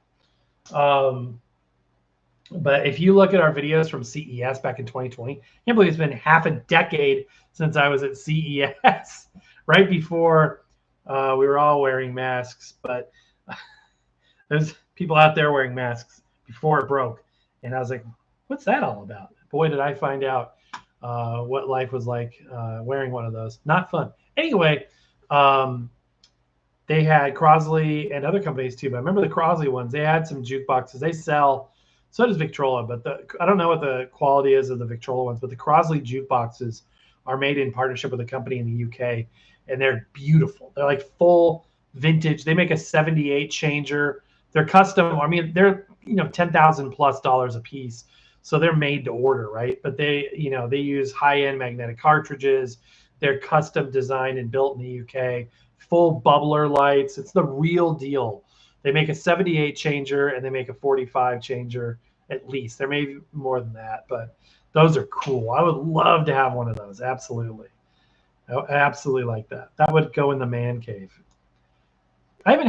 But if you look at our videos from CES back in 2020, I can't believe it's been half a decade since I was at CES, right before we were all wearing masks. But there's people out there wearing masks before it broke. And I was like, what's that all about? Boy, did I find out what life was like wearing one of those. Not fun. Anyway, they had Crosley and other companies too. But I remember the Crosley ones. They had some jukeboxes. They sell, so does Victrola. But I don't know what the quality is of the Victrola ones. But the Crosley jukeboxes are made in partnership with a company in the UK. And they're beautiful. They're like full vintage. They make a 78 changer. They're custom. I mean, they're $10,000+ a piece. So they're made to order, right? But they use high-end magnetic cartridges. They're custom designed and built in the UK. Full bubbler lights. It's the real deal. They make a 78 changer and they make a 45 changer at least. There may be more than that, but those are cool. I would love to have one of those. Absolutely. I absolutely like that. That would go in the man cave. I don't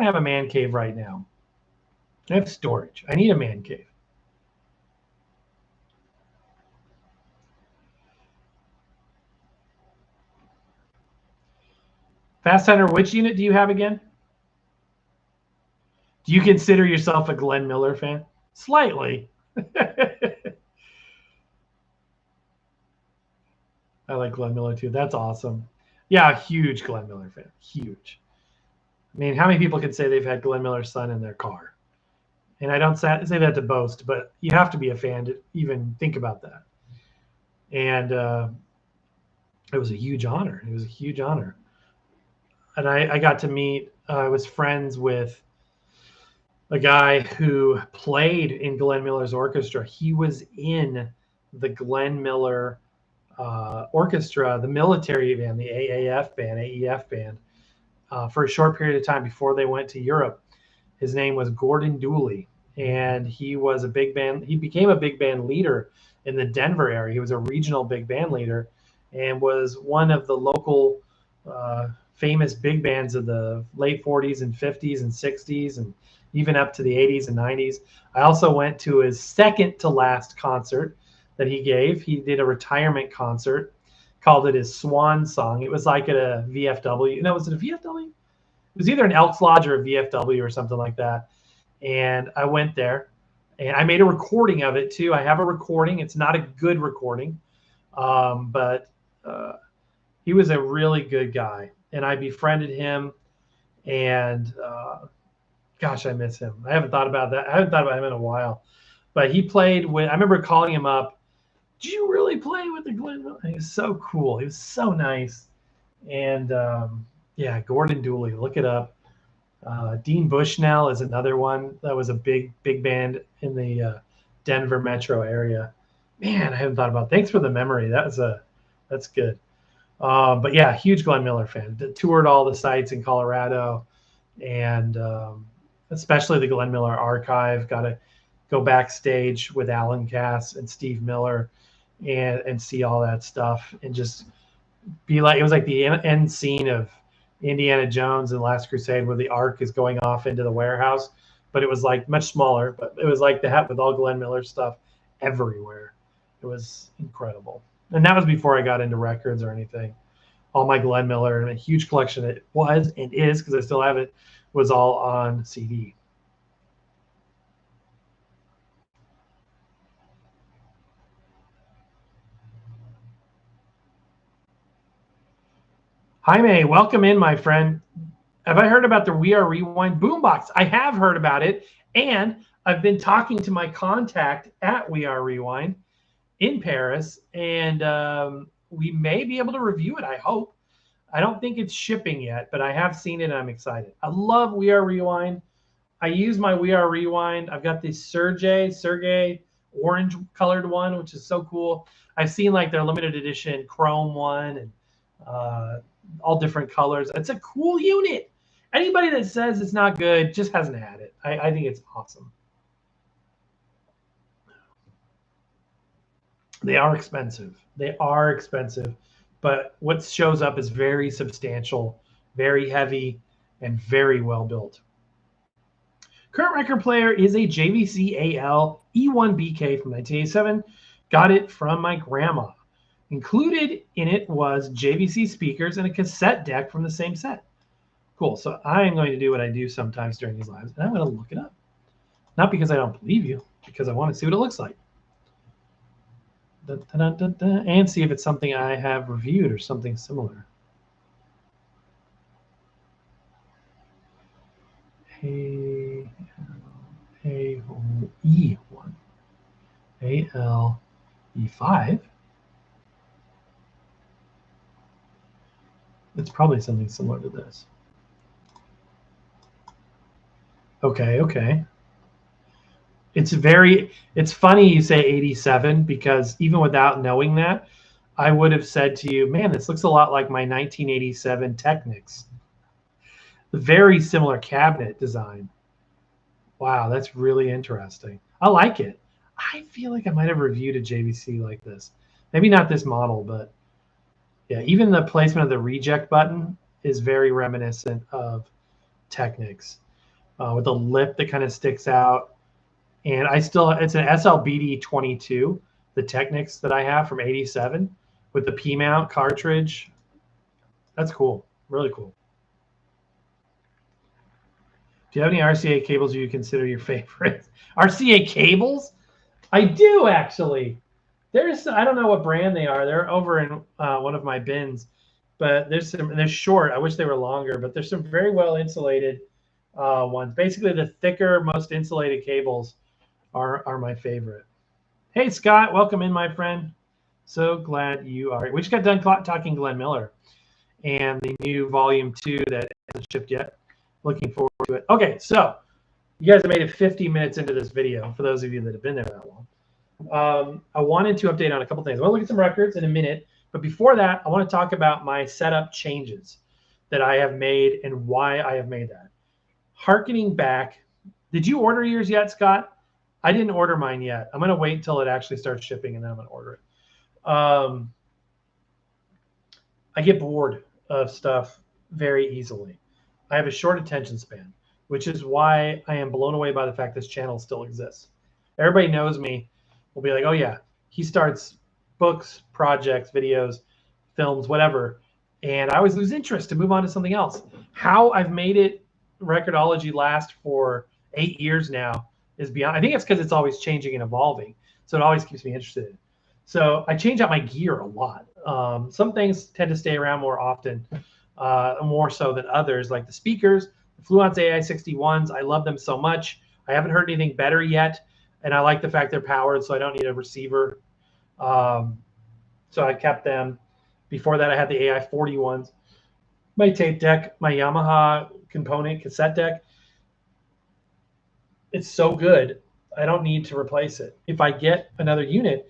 have a man cave right now. I have storage. I need a man cave. Fast Hunter, which unit do you have again? Do you consider yourself a Glenn Miller fan? Slightly. I like Glenn Miller too. That's awesome. Yeah, huge Glenn Miller fan. Huge. I mean, how many people can say they've had Glenn Miller's son in their car? And I don't say that to boast, but you have to be a fan to even think about that. And it was a huge honor. It was a huge honor. And I got to meet, I was friends with a guy who played in Glenn Miller's orchestra. He was in the Glenn Miller orchestra, the military band, the AEF band, for a short period of time before they went to Europe. His name was Gordon Dooley, and he was a big band. He became a big band leader in the Denver area. He was a regional big band leader and was one of the local famous big bands of the late 40s and 50s and 60s and even up to the 80s and 90s. I also went to his second to last concert that he gave. He did a retirement concert, called it his swan song. It was like at a VFW. No, was it a VFW? It was either an Elks Lodge or a VFW or something like that. And I went there and I made a recording of it too. I have a recording. It's not a good recording, but he was a really good guy. And I befriended him, and gosh, I miss him. I haven't thought about that. I haven't thought about him in a while. But he played with, I remember calling him up. Did you really play with the Glenn Miller? He was so cool. He was so nice. And yeah, Gordon Dooley, look it up. Dean Bushnell is another one that was a big band in the Denver metro area. Man, I haven't thought about. Thanks for the memory. That's good. But yeah, huge Glenn Miller fan. Toured all the sites in Colorado, and especially the Glenn Miller archive. Got to go backstage with Alan Cass and Steve Miller, and see all that stuff, and just be like, it was like the end scene of Indiana Jones and Last Crusade, where the Ark is going off into the warehouse, but it was like much smaller. But it was like that with all Glenn Miller stuff everywhere. It was incredible. And that was before I got into records or anything. All my Glenn Miller, and a huge collection, it was and is, because I still have it, was all on CD. Jaime, welcome in, my friend. Have I heard about the We Are Rewind boombox? I have heard about it, and I've been talking to my contact at We Are Rewind in Paris, and we may be able to review it, I hope. I don't think it's shipping yet, but I have seen it and I'm excited. I love We Are Rewind. I use my We Are Rewind. I've got this Sergey orange colored one, which is so cool. I've seen like their limited edition chrome one, and all different colors. It's a cool unit. Anybody that says it's not good just hasn't had it. I think it's awesome. They are expensive. They are expensive, but what shows up is very substantial, very heavy, and very well built. Current record player is a JVC AL E1BK from 1987. Got it from my grandma. Included in it was JVC speakers and a cassette deck from the same set. Cool. So I am going to do what I do sometimes during these lives, and I'm going to look it up. Not because I don't believe you, because I want to see what it looks like. And see if it's something I have reviewed or something similar. E1. ALE5. It's probably something similar to this. Okay. It's funny you say 87, because even without knowing that, I would have said to you, man, this looks a lot like my 1987 Technics. Very similar cabinet design. Wow, that's really interesting. I like it. I feel like I might have reviewed a JVC like this. Maybe not this model, but yeah, even the placement of the reject button is very reminiscent of Technics, with the lip that kind of sticks out. And it's an SLBD 22, the Technics that I have from 87 with the P-mount cartridge. That's cool. Really cool. Do you have any RCA cables you consider your favorite? RCA cables? I do, actually. I don't know what brand they are. They're over in one of my bins, but they're short. I wish they were longer, but there's some very well insulated ones. Basically, the thicker, most insulated cables are my favorite. Hey, Scott, welcome in, my friend. So glad you are. We just got done talking Glenn Miller and the new volume 2 that hasn't shipped yet. Looking forward to it. Okay, so you guys have made it 50 minutes into this video, for those of you that have been there that long. I wanted to update on a couple things. I want to look at some records in a minute, but before that, I want to talk about my setup changes that I have made and why I have made that. Harkening back, did you order yours yet, Scott? I didn't order mine yet. I'm going to wait until it actually starts shipping, and then I'm going to order it. I get bored of stuff very easily. I have a short attention span, which is why I am blown away by the fact this channel still exists. Everybody knows me will be like, oh yeah, he starts books, projects, videos, films, whatever, and I always lose interest to move on to something else. How I've made it Record-ology last for 8 years now is beyond. I think it's because it's always changing and evolving, so it always keeps me interested. So I change out my gear a lot. Some things tend to stay around more often, more so than others, like the speakers, the Fluence AI61s. I love them so much. I haven't heard anything better yet, and I like the fact they're powered, so I don't need a receiver. So I kept them. Before that, I had the AI41s. My tape deck, my Yamaha component cassette deck. It's so good, I don't need to replace it. If I get another unit,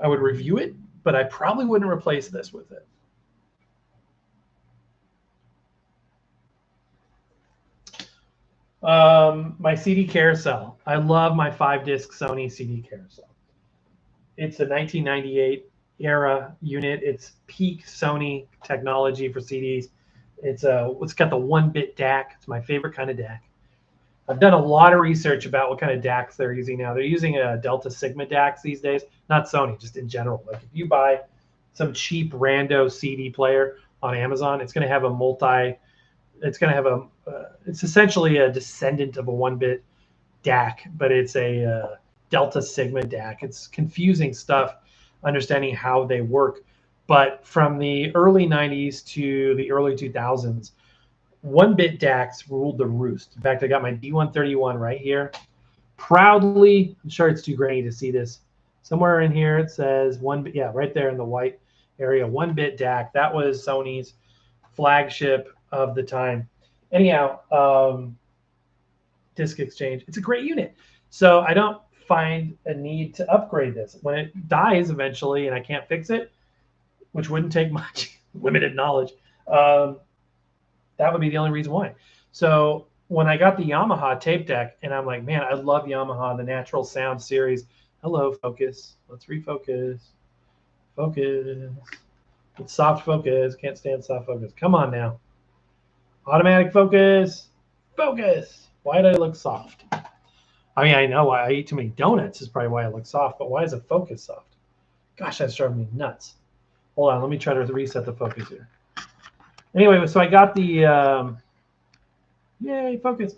I would review it, but I probably wouldn't replace this with it. My CD carousel. I love my 5-disc Sony CD carousel. It's a 1998 era unit. It's peak Sony technology for CDs. It's got the 1-bit DAC. It's my favorite kind of DAC. I've done a lot of research about what kind of DACs they're using now. They're using a Delta Sigma DACs these days, not Sony, just in general. Like if you buy some cheap rando CD player on Amazon, it's going to have it's essentially a descendant of a 1-bit DAC, but it's a Delta Sigma DAC. It's confusing stuff, understanding how they work. But from the early 90s to the early 2000s, 1-bit DACs ruled the roost. In fact, I got my D131 right here. Proudly, I'm sure it's too grainy to see this. Somewhere in here it says 1-bit, yeah, right there in the white area, 1-bit DAC. That was Sony's flagship of the time. Anyhow, disk exchange. It's a great unit. So I don't find a need to upgrade this. When it dies eventually and I can't fix it, which wouldn't take much, limited knowledge, that would be the only reason why. So when I got the Yamaha tape deck, and I'm like, man, I love Yamaha, the Natural Sound series. Hello, focus. Let's refocus. Focus. It's soft focus. Can't stand soft focus. Come on now. Automatic focus. Focus. Why did I look soft? I mean, I know I eat too many donuts is probably why I look soft, but why is the focus soft? Gosh, that's driving me nuts. Hold on, let me try to reset the focus here. Anyway, so I got the, yay, focus.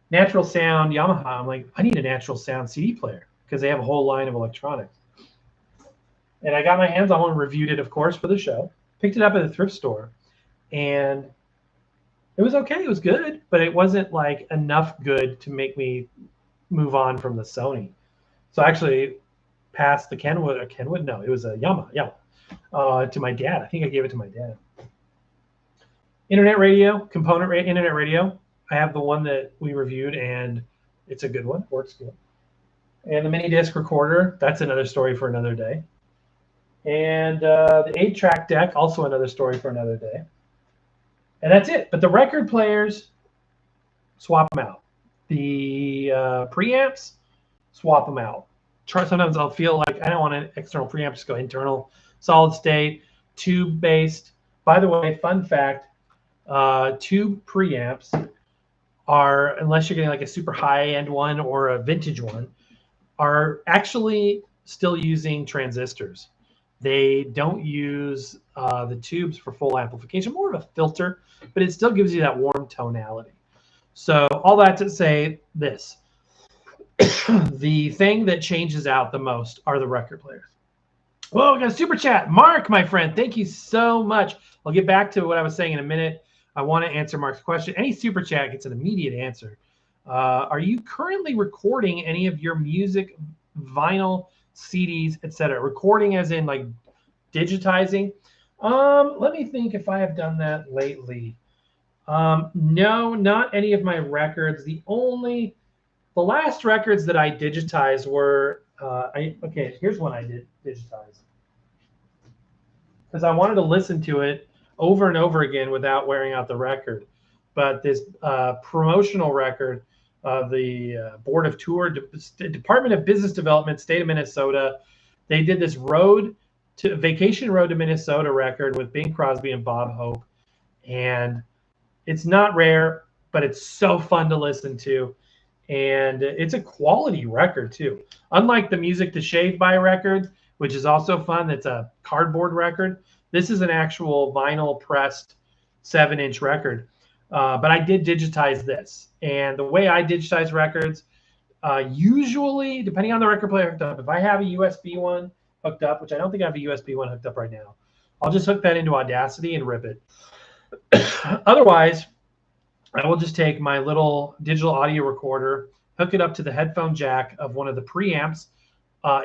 Natural Sound Yamaha. I'm like, I need a Natural Sound CD player because they have a whole line of electronics. And I got my hands on one, reviewed it, of course, for the show. Picked it up at a thrift store. And it was okay. It was good, but it wasn't like enough good to make me move on from the Sony. So I actually passed the Kenwood? No, it was a Yamaha, to my dad. I think I gave it to my dad. Internet radio, internet radio. I have the one that we reviewed, and it's a good one. Works good. And the mini disc recorder, that's another story for another day. And the 8-track deck, also another story for another day. And that's it. But the record players, swap them out. The preamps, swap them out. Sometimes I'll feel like I don't want an external preamp, just go internal, solid state, tube-based. By the way, fun fact, tube preamps are, unless you're getting like a super high-end one or a vintage one, are actually still using transistors. They don't use the tubes for full amplification, more of a filter, but it still gives you that warm tonality. So all that to say this, the thing that changes out the most are the record players. Well, we got a super chat. Mark, my friend, thank you so much. I'll get back to what I was saying in a minute. I want to answer Mark's question. Any super chat gets an immediate answer. Are you currently recording any of your music, vinyl, CDs, etc.? Recording as in like digitizing? Let me think if I have done that lately. No, not any of my records. The last records that I digitized were, okay, here's one I did digitize. Because I wanted to listen to it over and over again without wearing out the record. But this promotional record of the Board of Tour, Department of Business Development, State of Minnesota, they did this Vacation Road to Minnesota record with Bing Crosby and Bob Hope. And it's not rare, but it's so fun to listen to. And it's a quality record, too. Unlike the Music to Shave By record, which is also fun, that's a cardboard record. This is an actual vinyl pressed 7-inch record. But I did digitize this. And the way I digitize records, usually, depending on the record player hooked up, if I have a USB one hooked up, which I don't think I have a USB one hooked up right now, I'll just hook that into Audacity and rip it. Otherwise, I will just take my little digital audio recorder, hook it up to the headphone jack of one of the preamps,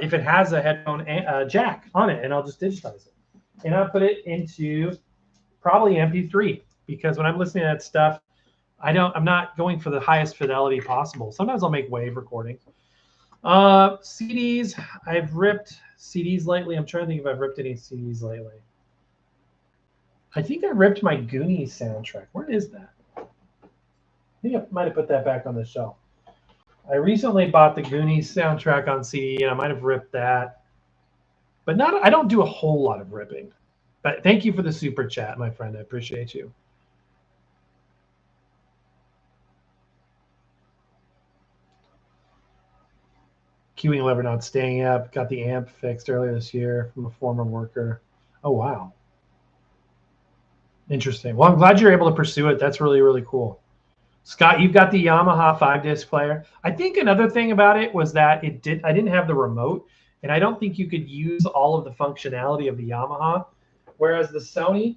if it has a headphone jack on it, and I'll just digitize it. And I'll put it into probably MP3, because when I'm listening to that stuff, I'm not going for the highest fidelity possible. Sometimes I'll make wave recordings. CDs, I've ripped CDs lately. I'm trying to think if I've ripped any CDs lately. I think I ripped my Goonies soundtrack. Where is that? I think I might have put that back on the shelf. I recently bought the Goonies soundtrack on CD, and I might have ripped that. But I don't do a whole lot of ripping. But thank you for the super chat, my friend. I appreciate you. Queuing lever not staying up. Got the amp fixed earlier this year from a former worker. Oh, wow. Interesting. Well, I'm glad you're able to pursue it. That's really, really cool. Scott, you've got the Yamaha 5-disc player. I think another thing about it was that I didn't have the remote, and I don't think you could use all of the functionality of the Yamaha. Whereas the Sony,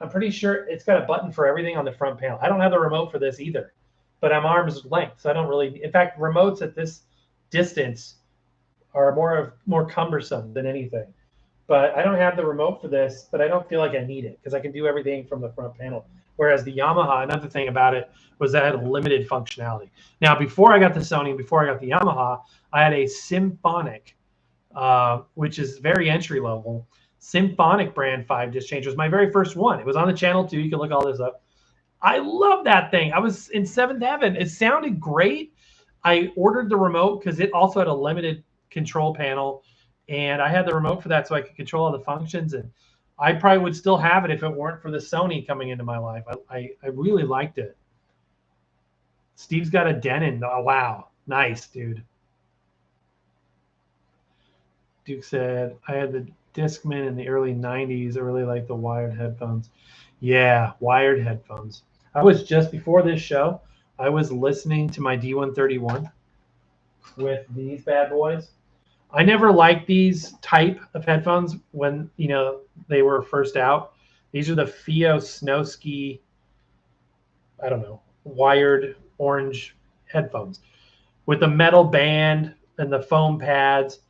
I'm pretty sure it's got a button for everything on the front panel. I don't have the remote for this either, but I'm arm's length, so I don't really. In fact, remotes at this distance are more cumbersome than anything. But I don't have the remote for this, but I don't feel like I need it because I can do everything from the front panel. Whereas the Yamaha, another thing about it was that it had limited functionality. Now, before I got the Sony, before I got the Yamaha, I had a Symphonic, which is very entry level. Symphonic brand 5-disc changer was my very first one. It was on the channel too. You can look all this up. I love that thing. I was in seventh heaven. It sounded great. I ordered the remote because it also had a limited control panel, and I had the remote for that so I could control all the functions. And I probably would still have it if it weren't for the Sony coming into my life. I really liked it. Steve's got a Denon. Oh, wow. Nice, dude. Duke said, I had the Discman in the early 90s. I really liked the wired headphones. Yeah, wired headphones. I was just before this show, I was listening to my D131 with these bad boys. I never liked these type of headphones when, they were first out. These are the Fio Snowski, I don't know, wired orange headphones with the metal band and the foam pads.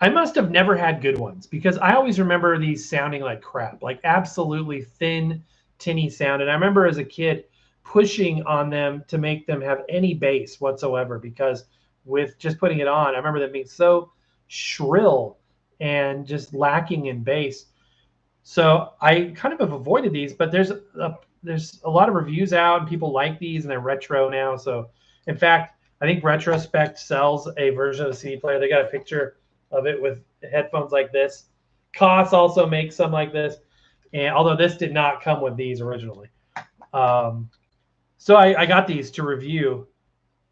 I must have never had good ones because I always remember these sounding like crap, like absolutely thin, tinny sound. And I remember as a kid pushing on them to make them have any bass whatsoever because with just putting it on, I remember them being so shrill and just lacking in bass. So I kind of have avoided these, but there's a lot of reviews out and people like these and they're retro now. So in fact, I think Retrospect sells a version of the CD player. They got a picture of it with headphones like this. Koss also makes some like this, and although this did not come with these originally. So I got these to review,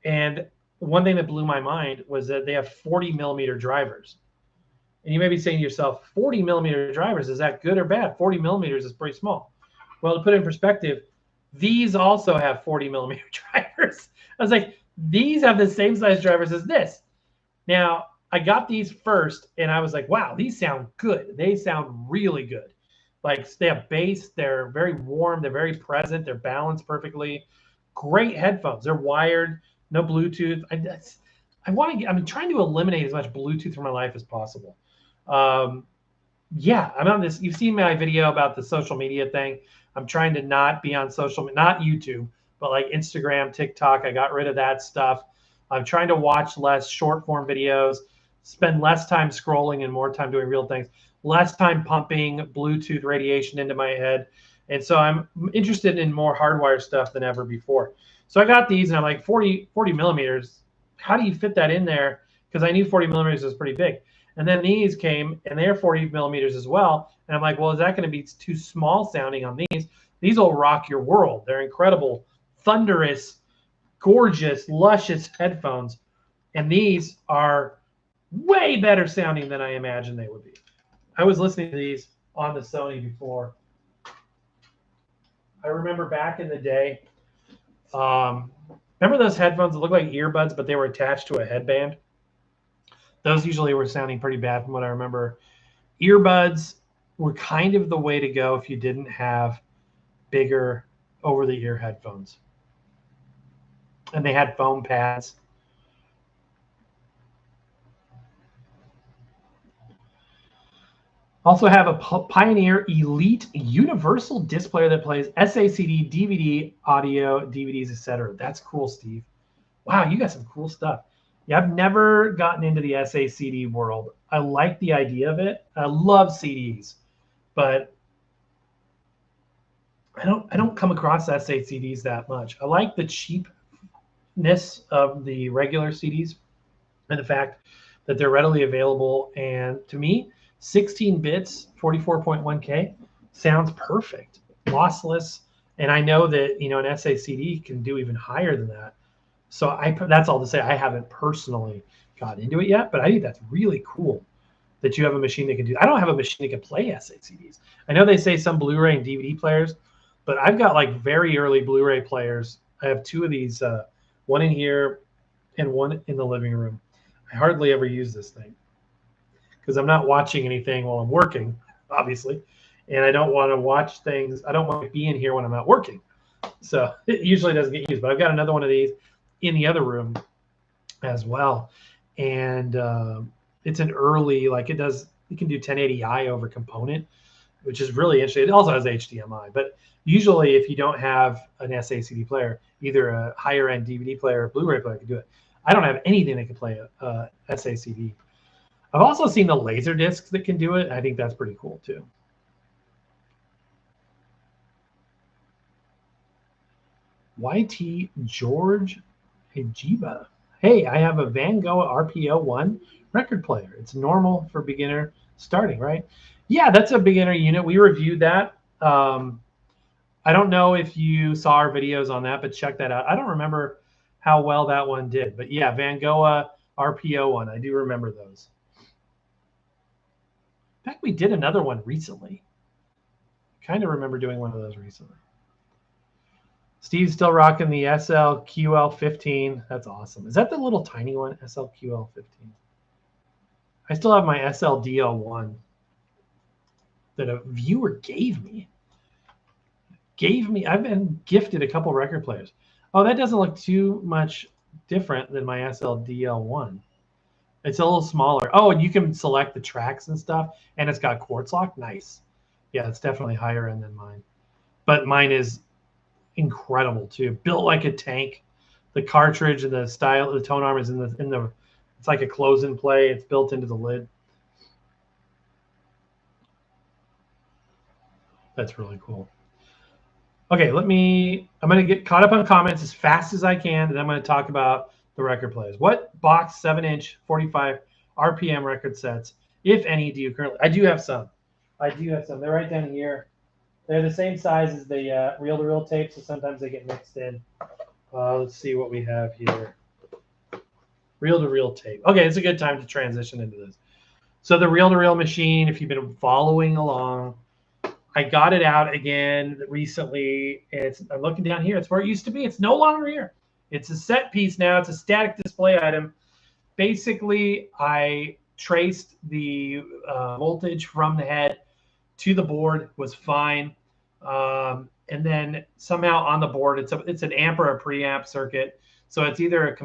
and one thing that blew my mind was that they have 40 millimeter drivers. And you may be saying to yourself, 40 millimeter drivers, is that good or bad? 40 millimeters is pretty small. Well, to put it in perspective, These also have 40 millimeter drivers. I was like, these have the same size drivers as this. Now, I got these first, and I was like, wow, these sound good. They sound really good. Like, they have bass. They're very warm. They're very present. They're balanced perfectly. Great headphones. They're wired, no Bluetooth. I'm trying to eliminate as much Bluetooth from my life as possible. Yeah, I'm on this. You've seen my video about the social media thing. I'm trying to not be on not YouTube, but like Instagram, TikTok. I got rid of that stuff. I'm trying to watch less short form videos, spend less time scrolling and more time doing real things, less time pumping Bluetooth radiation into my head. And so I'm interested in more hardwire stuff than ever before. So I got these and I'm like 40 millimeters. How do you fit that in there? Because I knew 40 millimeters was pretty big. And then these came and they're 40 millimeters as well. And I'm like, well, is that going to be too small sounding on these? These will rock your world. They're incredible, thunderous, gorgeous, luscious headphones. And these are way better sounding than I imagined they would be. I was listening to these on the Sony before. I remember back in the day, remember those headphones that look like earbuds, but they were attached to a headband? Those usually were sounding pretty bad from what I remember. Earbuds were kind of the way to go if you didn't have bigger over-the-ear headphones. And they had foam pads. Also have a Pioneer Elite Universal Disc Player that plays SACD, DVD, audio, DVDs, etc. That's cool, Steve. Wow, you got some cool stuff. Yeah, I've never gotten into the SACD world. I like the idea of it. I love CDs, but I don't come across SACDs that much. I like the cheapness of the regular CDs and the fact that they're readily available. And to me, 16 bits, 44.1K sounds perfect, lossless. And I know that, an SACD can do even higher than that. So that's all to say. I haven't personally got into it yet, but I think that's really cool that you have a machine that can do. I don't have a machine that can play SACDs. I know they say some Blu-ray and DVD players, but I've got like very early Blu-ray players. I have two of these, one in here and one in the living room. I hardly ever use this thing because I'm not watching anything while I'm working, obviously, and I don't want to watch things. I don't want to be in here when I'm not working. So it usually doesn't get used, but I've got another one of these in the other room as well. And it's an early, like it can do 1080i over component, which is really interesting. It also has HDMI, but usually if you don't have an SACD player, either a higher end DVD player or Blu-ray player can do it. I don't have anything that can play a SACD. I've also seen the laser discs that can do it. I think that's pretty cool too. YT George Ejiba. Hey, I have a Van Gogh RPO1 record player. It's normal for beginner starting, right? Yeah, that's a beginner unit. We reviewed that. I don't know if you saw our videos on that, but check that out. I don't remember how well that one did. But yeah, Van Gogh RPO1. I do remember those. In fact, we did another one recently. Kind of remember doing one of those recently. Steve's still rocking the SLQL15. That's awesome. Is that the little tiny one, SLQL15? I still have my SLDL1 that a viewer gave me. I've been gifted a couple record players. Oh, that doesn't look too much different than my SLDL1. It's a little smaller. Oh, and you can select the tracks and stuff, and it's got quartz lock. Nice. Yeah, it's definitely higher end than mine. But mine is incredible too. Built like a tank. The cartridge and the style, the tone arm is in the. It's like a close and play. It's built into the lid. That's really cool. Okay, I'm going to get caught up on comments as fast as I can, and I'm going to talk about the record players. What box 7-inch 45 RPM record sets, if any, do you currently? I do have some. They're right down here. They're the same size as the reel-to-reel tape, so sometimes they get mixed in. Let's see what we have here. Reel-to-reel tape. Okay, it's a good time to transition into this. So the reel-to-reel machine, if you've been following along, I got it out again recently. I'm looking down here. It's where it used to be. It's no longer here. It's a set piece now. It's a static display item. Basically, I traced the voltage from the head to the board, was fine. And then somehow on the board, it's an amp or a preamp circuit. So it's either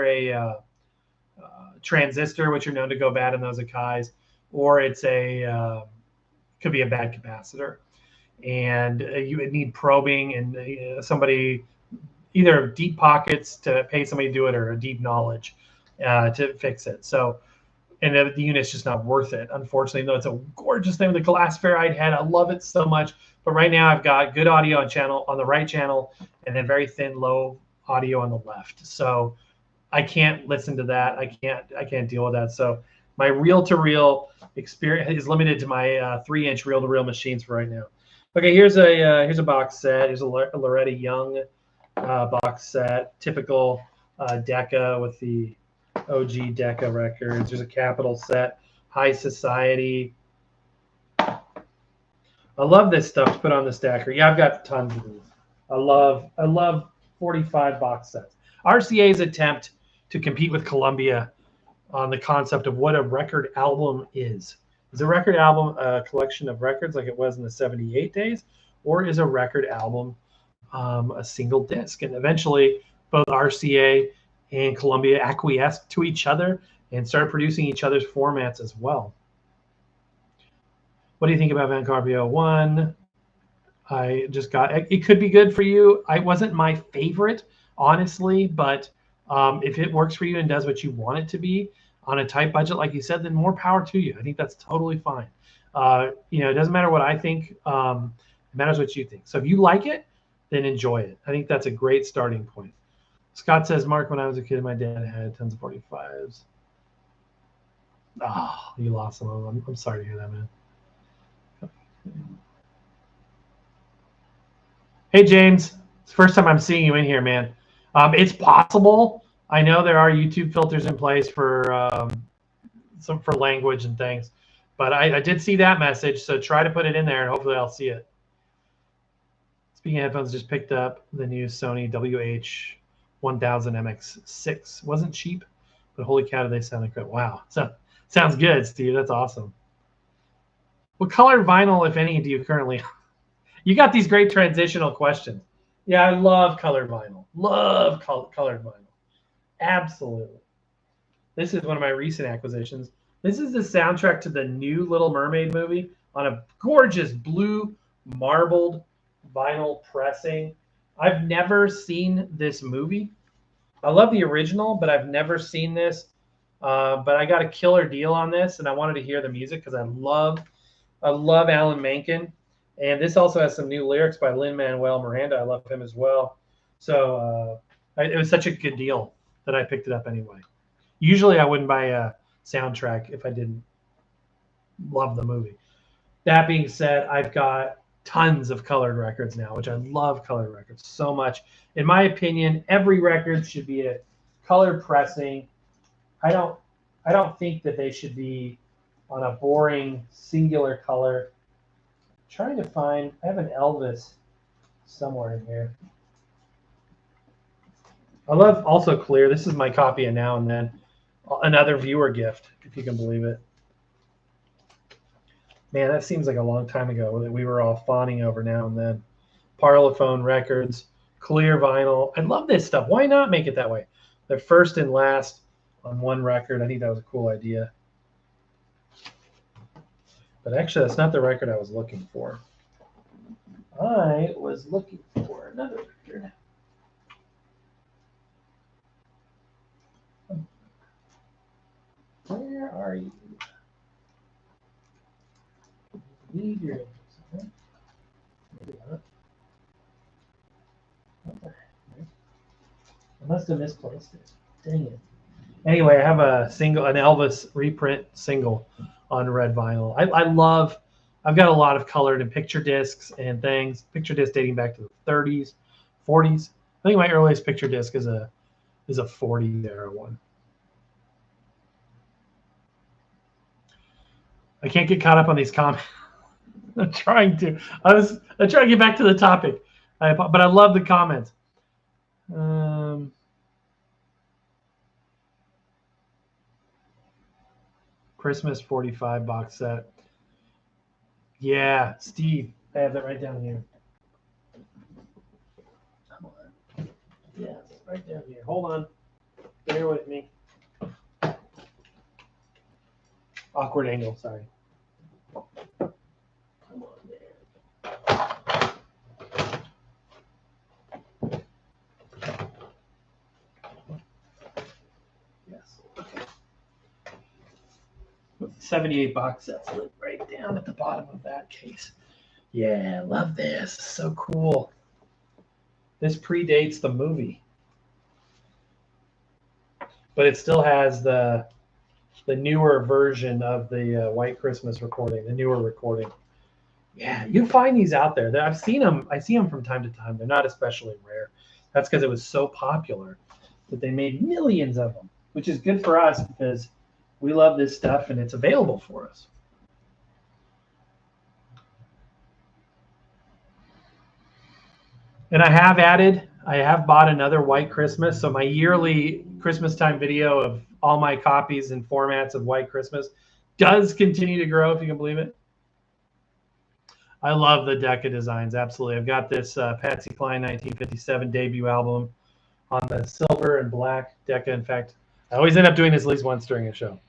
a transistor, which are known to go bad in those Akais, or it's could be a bad capacitor. And you would need probing and somebody, either deep pockets to pay somebody to do it, or a deep knowledge to fix it. So, and the unit's just not worth it, unfortunately. Though it's a gorgeous thing with the glass ferrite head. I love it so much. But right now I've got good audio on the right channel, and then very thin, low audio on the left. So I can't listen to that. I can't deal with that. So my reel-to-reel experience is limited to my 3-inch reel-to-reel machines for right now. Okay, here's a box set. Here's a Loretta Young box set, typical Decca with the OG Decca records. There's a Capitol set, High Society. I love this stuff to put on the stacker. Yeah, I've got tons of these. I love 45 box sets. RCA's attempt to compete with Columbia on the concept of what a record album is. Is a record album a collection of records like it was in the 78 days, or is a record album a single disc? And eventually both RCA and Columbia acquiesced to each other and started producing each other's formats as well. What do you think about Van Carpio 1? I just got it. Could be good for you. It wasn't my favorite, honestly, but if it works for you and does what you want it to be on a tight budget, like you said, then more power to you. I think that's totally fine. It doesn't matter what I think. It matters what you think. So if you like it, then enjoy it. I think that's a great starting point. Scott says, Mark, when I was a kid, my dad had tons of 45s. Oh, you lost some of them. I'm sorry to hear that, man. Hey, James. It's the first time I'm seeing you in here, man. It's possible. I know there are YouTube filters in place for for language and things, but I did see that message, so try to put it in there, and hopefully I'll see it. Speaking of headphones, just picked up the new Sony WH-1000 MX6. Wasn't cheap, but holy cow, do they sound incredible. Wow. So, sounds good, Steve. That's awesome. What colored vinyl, if any, do you currently? You got these great transitional questions. Yeah, I love colored vinyl. Love colored vinyl. Absolutely. This is one of my recent acquisitions. This is the soundtrack to the new Little Mermaid movie on a gorgeous blue marbled vinyl pressing. I've never seen this movie. I love the original, but I've never seen this. But I got a killer deal on this, and I wanted to hear the music because I love Alan Menken. And this also has some new lyrics by Lin-Manuel Miranda. I love him as well. So it was such a good deal that I picked it up anyway. Usually I wouldn't buy a soundtrack if I didn't love the movie. That being said, I've got tons of colored records now, which I love colored records so much. In my opinion, every record should be a colored pressing. I don't think that they should be on a boring singular color. I'm trying to find, I have an Elvis somewhere in here. I love also Clear. This is my copy of Now and Then. Another viewer gift, if you can believe it. Man, that seems like a long time ago that we were all fawning over Now and Then. Parlophone records, Clear vinyl. I love this stuff. Why not make it that way? They're first and last on one record. I think that was a cool idea. But actually, that's not the record I was looking for. I was looking for another record. Where are you? Leave your maybe not. I must have misplaced it. Dang it. Anyway, I have an Elvis reprint single on red vinyl. I've got a lot of colored and picture discs and things. Picture disc dating back to the 30s, 40s. I think my earliest picture disc is a 40 era one. I can't get caught up on these comments. I'm trying to. I'm trying to get back to the topic, but I love the comments. Christmas 45 box set. Yeah, Steve. I have that right down here. Come on. Yes, right down here. Hold on. Bear with me. Awkward angle, sorry. Come on there. Yes. Okay. 78 box sets right down at the bottom of that case. Yeah, love this. So cool. This predates the movie, but it still has the newer version of the White Christmas recording, the newer recording. Yeah, you find these out there. I've seen them. I see them from time to time. They're not especially rare. That's because it was so popular that they made millions of them, which is good for us because we love this stuff and it's available for us. And I have bought another White Christmas. So my yearly Christmas time video of all my copies and formats of White Christmas does continue to grow, if you can believe it. I love the Decca designs, absolutely. I've got this Patsy Cline 1957 debut album on the silver and black Decca. In fact, I always end up doing this at least once during a show.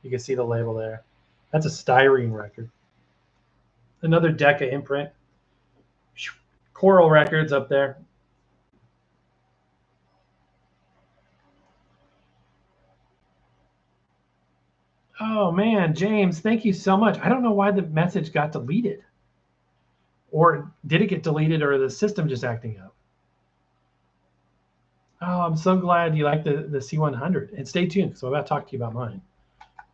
You can see the label there. That's a styrene record. Another Decca imprint. Coral Records up there. Oh man, James, thank you so much. I don't know why the message got deleted. Or did it get deleted, or the system just acting up? Oh, I'm so glad you like the C100. And stay tuned because I'm about to talk to you about mine.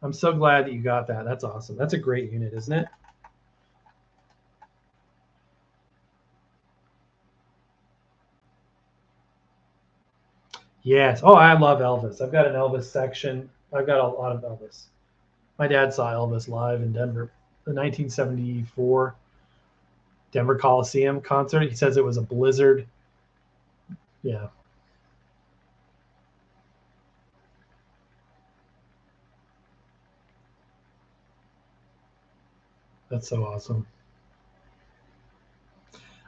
I'm so glad that you got that. That's awesome. That's a great unit, isn't it? Yes. Oh, I love Elvis. I've got an Elvis section. I've got a lot of Elvis. My dad saw Elvis live in Denver, the 1974 Denver Coliseum concert. He says it was a blizzard. Yeah. That's so awesome.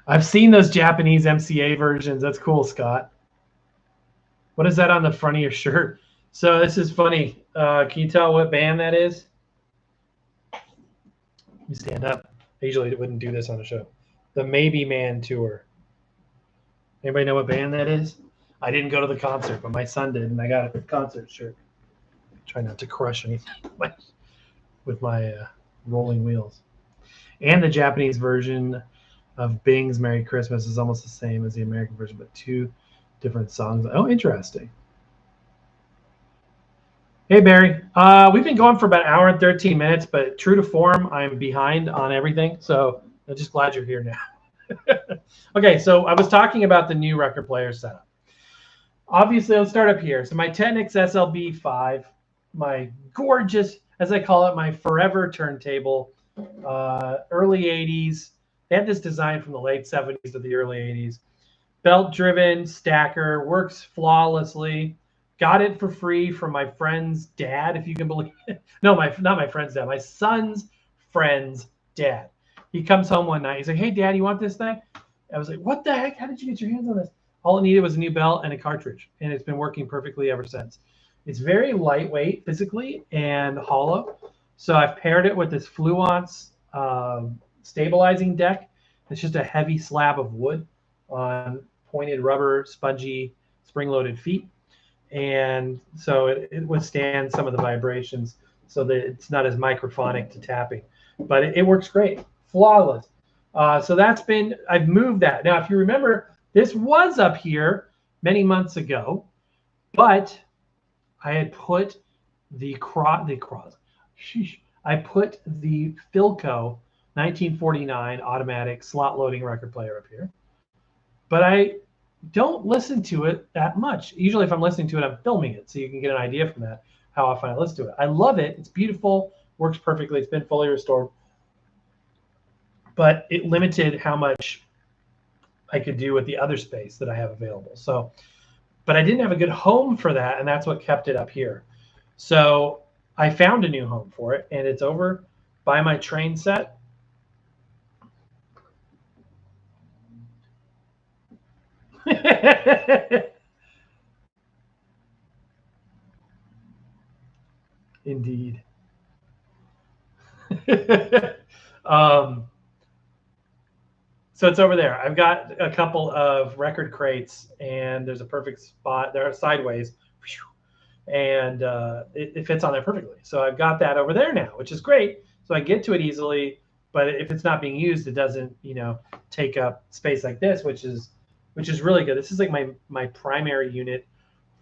I've seen those Japanese MCA versions. That's cool, Scott. What is that on the front of your shirt? So this is funny. Can you tell what band that is? Let me stand up. I usually wouldn't do this on a show. The Maybe Man Tour. Anybody know what band that is? I didn't go to the concert, but my son did, and I got a concert shirt. Try not to crush anything with my rolling wheels. And the Japanese version of Bing's Merry Christmas is almost the same as the American version, but two different songs. Oh, interesting. Hey, Barry. We've been going for about an hour and 13 minutes, but true to form, I'm behind on everything. So I'm just glad you're here now. Okay, so I was talking about the new record player setup. Obviously, let's start up here. So my Technics SLB5, my gorgeous, as I call it, my forever turntable, early 80s. They had this design from the late 70s to the early 80s. Belt-driven stacker, works flawlessly. Got it for free from my friend's dad, if you can believe it. No, not my friend's dad, my son's friend's dad. He comes home one night. He's like, "Hey, Dad, you want this thing?" I was like, "What the heck? How did you get your hands on this?" All it needed was a new belt and a cartridge, and it's been working perfectly ever since. It's very lightweight physically and hollow. So I've paired it with this Fluence stabilizing deck. It's just a heavy slab of wood on pointed rubber, spongy, spring-loaded feet. And so it withstands some of the vibrations so that it's not as microphonic to tapping. But it works great. Flawless. So I've moved that. Now, if you remember, this was up here many months ago, but I had put I put the Philco 1949 automatic slot loading record player up here. But I don't listen to it that much. Usually if I'm listening to it, I'm filming it, so you can get an idea from that how often I listen to it. I love it. It's beautiful, works perfectly. It's been fully restored. but it limited how much I could do with the other space that I have available. So, but I didn't have a good home for that, and that's what kept it up here. So I found a new home for it, and it's over by my train set. Indeed. So it's over there. I've got a couple of record crates, and there's a perfect spot. They're sideways, and it fits on there perfectly. So I've got that over there now, which is great. So I get to it easily. But if it's not being used, it doesn't, take up space like this, which is really good. This is like my primary unit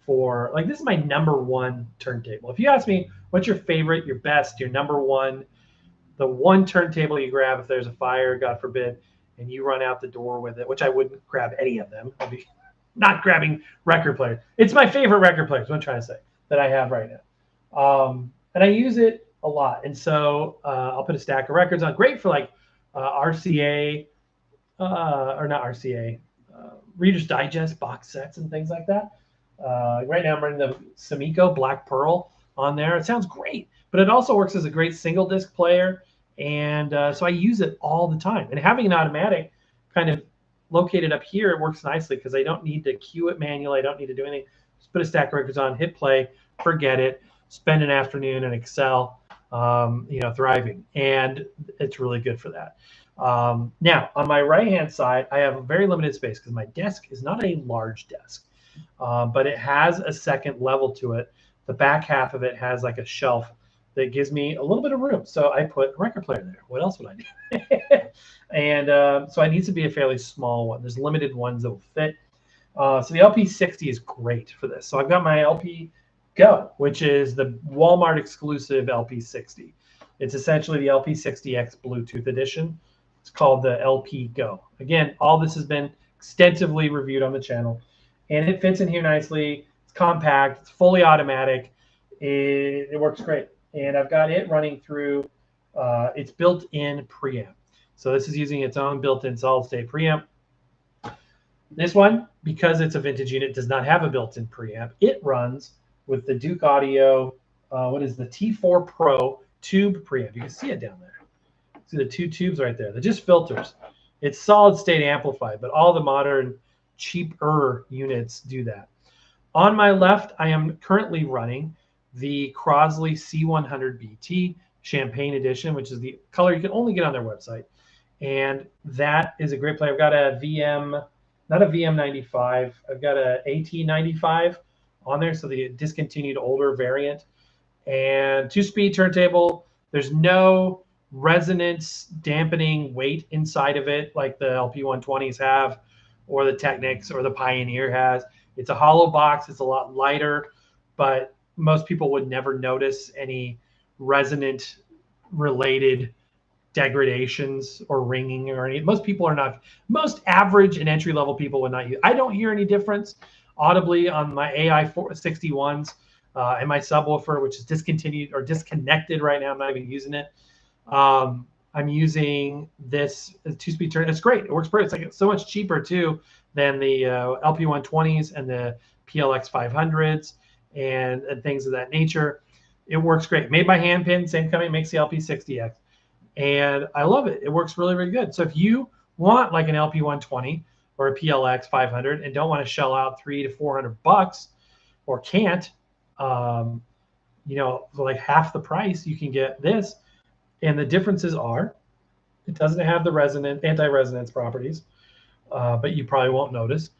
for, like, this is my number one turntable. If you ask me what's your favorite, your best, your number one, the one turntable you grab if there's a fire, God forbid, and you run out the door with it, which I wouldn't grab any of them. I'd be not grabbing record players. It's my favorite record players, what I'm trying to say, that I have right now. And I use it a lot. And so I'll put a stack of records on. Great for like RCA, or not RCA, Reader's Digest box sets and things like that. Right now I'm running the Sumiko Black Pearl on there. It sounds great, but it also works as a great single disc player. And so I use it all the time. And having an automatic kind of located up here, it works nicely because I don't need to cue it manually. I don't need to do anything. Just put a stack of records on, hit play, forget it, spend an afternoon in Excel, thriving. And it's really good for that. Now, on my right-hand side, I have a very limited space because my desk is not a large desk, but it has a second level to it. The back half of it has like a shelf that gives me a little bit of room. So I put a record player there. What else would I do? And so it needs to be a fairly small one. There's limited ones that will fit. So the LP60 is great for this. So I've got my LP Go, which is the Walmart exclusive LP60. It's essentially the LP60X Bluetooth edition. It's called the LP Go. Again, all this has been extensively reviewed on the channel, and it fits in here nicely. It's compact. It's fully automatic. It works great. And I've got it running through its built-in preamp. So this is using its own built-in solid-state preamp. This one, because it's a vintage unit, does not have a built-in preamp. It runs with the Duke Audio, what is the T4 Pro tube preamp. You can see it down there. See the two tubes right there. They're just filters. It's solid-state amplified, but all the modern, cheaper units do that. On my left, I am currently running the Crosley C100BT Champagne Edition, which is the color you can only get on their website. And that is a great player. I've got a VM, not a VM95. I've got a AT95 on there, so the discontinued older variant. And 2-speed turntable. There's no resonance dampening weight inside of it like the LP120s have, or the Technics or the Pioneer has. It's a hollow box. It's a lot lighter, but most people would never notice any resonant related degradations or ringing or any. Most average and entry level people would not use. I don't hear any difference audibly on my AI61s and my subwoofer, which is discontinued or disconnected right now. I'm not even using it. I'm using this 2-speed turn. It's great. It works great. It's like so much cheaper too than the LP120s and the PLX 500s and things of that nature. It works great. Made by Handpin, same company makes the LP60X. And I love it. It works really, really good. So if you want like an LP120 or a PLX 500 and don't want to shell out $300 to $400 or can't, for like half the price, you can get this. And the differences are, it doesn't have the anti-resonance properties, but you probably won't notice.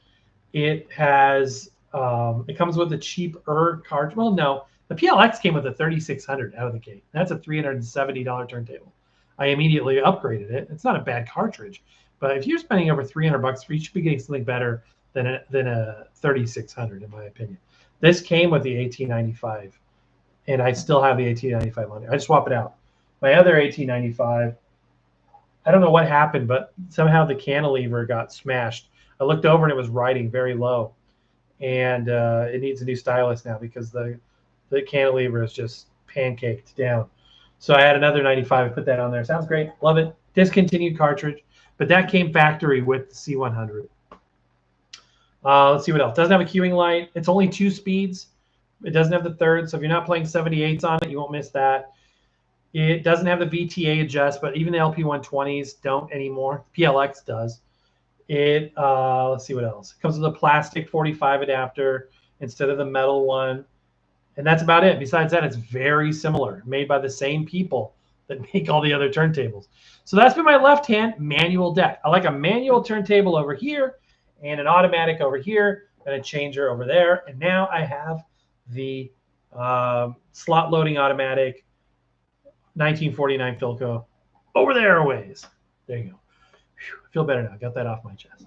It has, it comes with a cheaper cartridge. Well, no, the PLX came with a 3600 out of the gate. That's a $370 turntable. I immediately upgraded it. It's not a bad cartridge, but if you're spending over $300 you should be getting something better than a 3600, in my opinion. This came with the AT95, and I still have the AT95 on there. I just swap it out. My other AT95, I don't know what happened, but somehow the cantilever got smashed. I looked over and it was riding very low, and it needs a new stylus now because the cantilever is just pancaked down. So I had another 95. I put that on there. Sounds great. Love it. Discontinued cartridge, but that came factory with the C100. Let's see what else. Doesn't have a queuing light. It's only 2 speeds. It doesn't have the third, so if you're not playing 78s on it, you won't miss that. It doesn't have the VTA adjust, but even the LP120s don't anymore. PLX does. Let's see what else. It comes with a plastic 45 adapter instead of the metal one. And that's about it. Besides that, it's very similar, made by the same people that make all the other turntables. So that's been my left-hand manual deck. I like a manual turntable over here and an automatic over here and a changer over there. And now I have the slot loading automatic 1949 Philco over there a ways. There you go. Whew, I feel better now. Got that off my chest.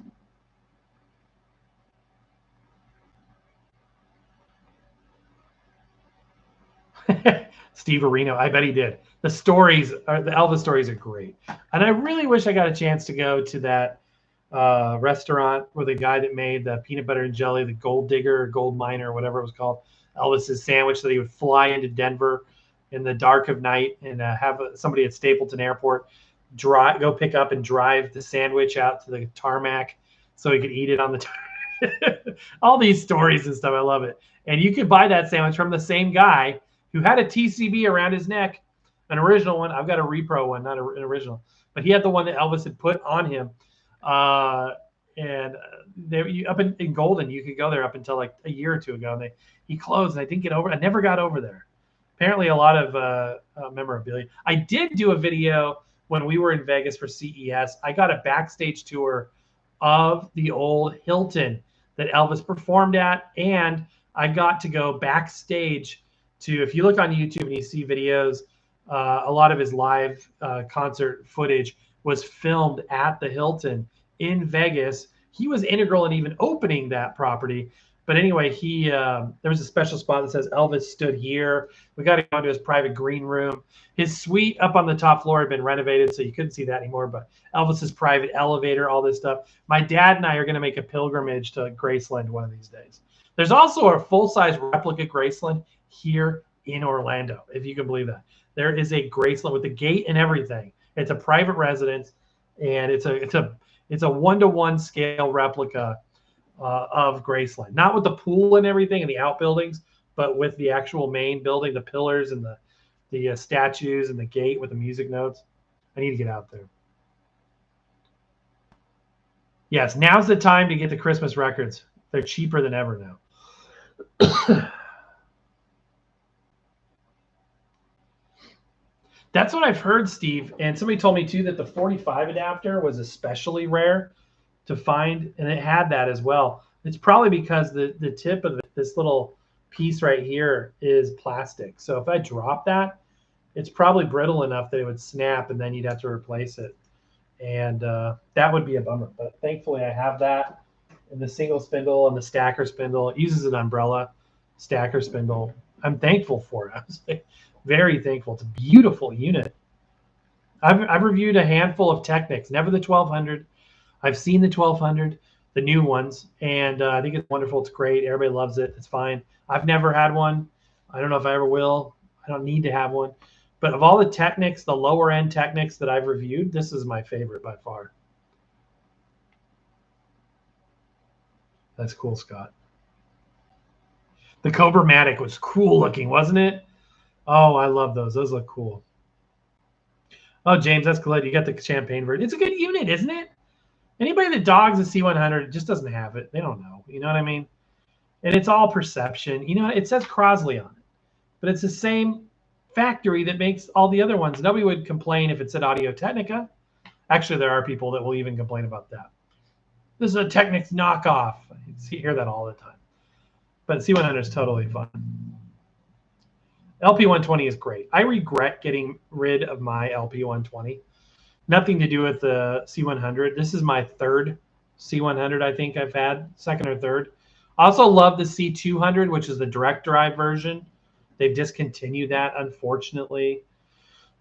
Steve Areno, I bet he did. The stories, the Elvis stories are great. And I really wish I got a chance to go to that restaurant where the guy that made the peanut butter and jelly, the gold digger, or gold miner, or whatever it was called, Elvis's sandwich, that he would fly into Denver in the dark of night and have somebody at Stapleton Airport go pick up and drive the sandwich out to the tarmac so he could eat it on the all these stories and stuff. I love it. And you could buy that sandwich from the same guy who had a TCB around his neck, an original one. I've got a repro one, not an original, but he had the one that Elvis had put on him. And up in Golden, you could go there up until like a year or two ago. And he closed, and I didn't get over. I never got over there. Apparently, a lot of memorabilia. I did do a video when we were in Vegas for CES. I got a backstage tour of the old Hilton that Elvis performed at, and I got to go backstage to, if you look on YouTube and you see videos, a lot of his live concert footage was filmed at the Hilton in Vegas. He was integral in even opening that property. But anyway, there was a special spot that says Elvis stood here. We got to go into his private green room. His suite up on the top floor had been renovated, so you couldn't see that anymore. But Elvis's private elevator, all this stuff. My dad and I are going to make a pilgrimage to Graceland one of these days. There's also a full-size replica Graceland here in Orlando, if you can believe that. There is a Graceland with the gate and everything. It's a private residence, and it's a 1-to-1 scale replica of Graceland, not with the pool and everything and the outbuildings, but with the actual main building, the pillars and the statues and the gate with the music notes. I need to get out there. Yes, now's the time to get the Christmas records. They're cheaper than ever now. That's what I've heard, Steve. And somebody told me too that the 45 adapter was especially rare to find, and it had that as well. It's probably because the tip of this little piece right here is plastic. So if I drop that, it's probably brittle enough that it would snap, and then you'd have to replace it. And that would be a bummer. But thankfully, I have that. And the single spindle and the stacker spindle. It uses an umbrella stacker spindle. I'm thankful for it. I was like, very thankful. It's a beautiful unit. I've reviewed a handful of Technics, never the 1200. I've seen the 1200, the new ones, and I think it's wonderful. It's great. Everybody loves it. It's fine. I've never had one. I don't know if I ever will. I don't need to have one. But of all the Technics, the lower end Technics that I've reviewed, this is my favorite by far. That's cool, Scott. The Cobra-matic was cool looking, wasn't it? Oh, I love those. Those look cool. Oh, James, that's good. You got the champagne version. It's a good unit, isn't it? Anybody that dogs a C100 just doesn't have it. They don't know. You know what I mean? And it's all perception. You know, it says Crosley on it, but it's the same factory that makes all the other ones. Nobody would complain if it said Audio-Technica. Actually, there are people that will even complain about that. This is a Technics knockoff. You hear that all the time. But C100 is totally fun. LP120 is great. I regret getting rid of my LP120. Nothing to do with the C100. This is my third C100 I think I've had, second or third. I also love the C200, which is the direct drive version. They've discontinued that, unfortunately.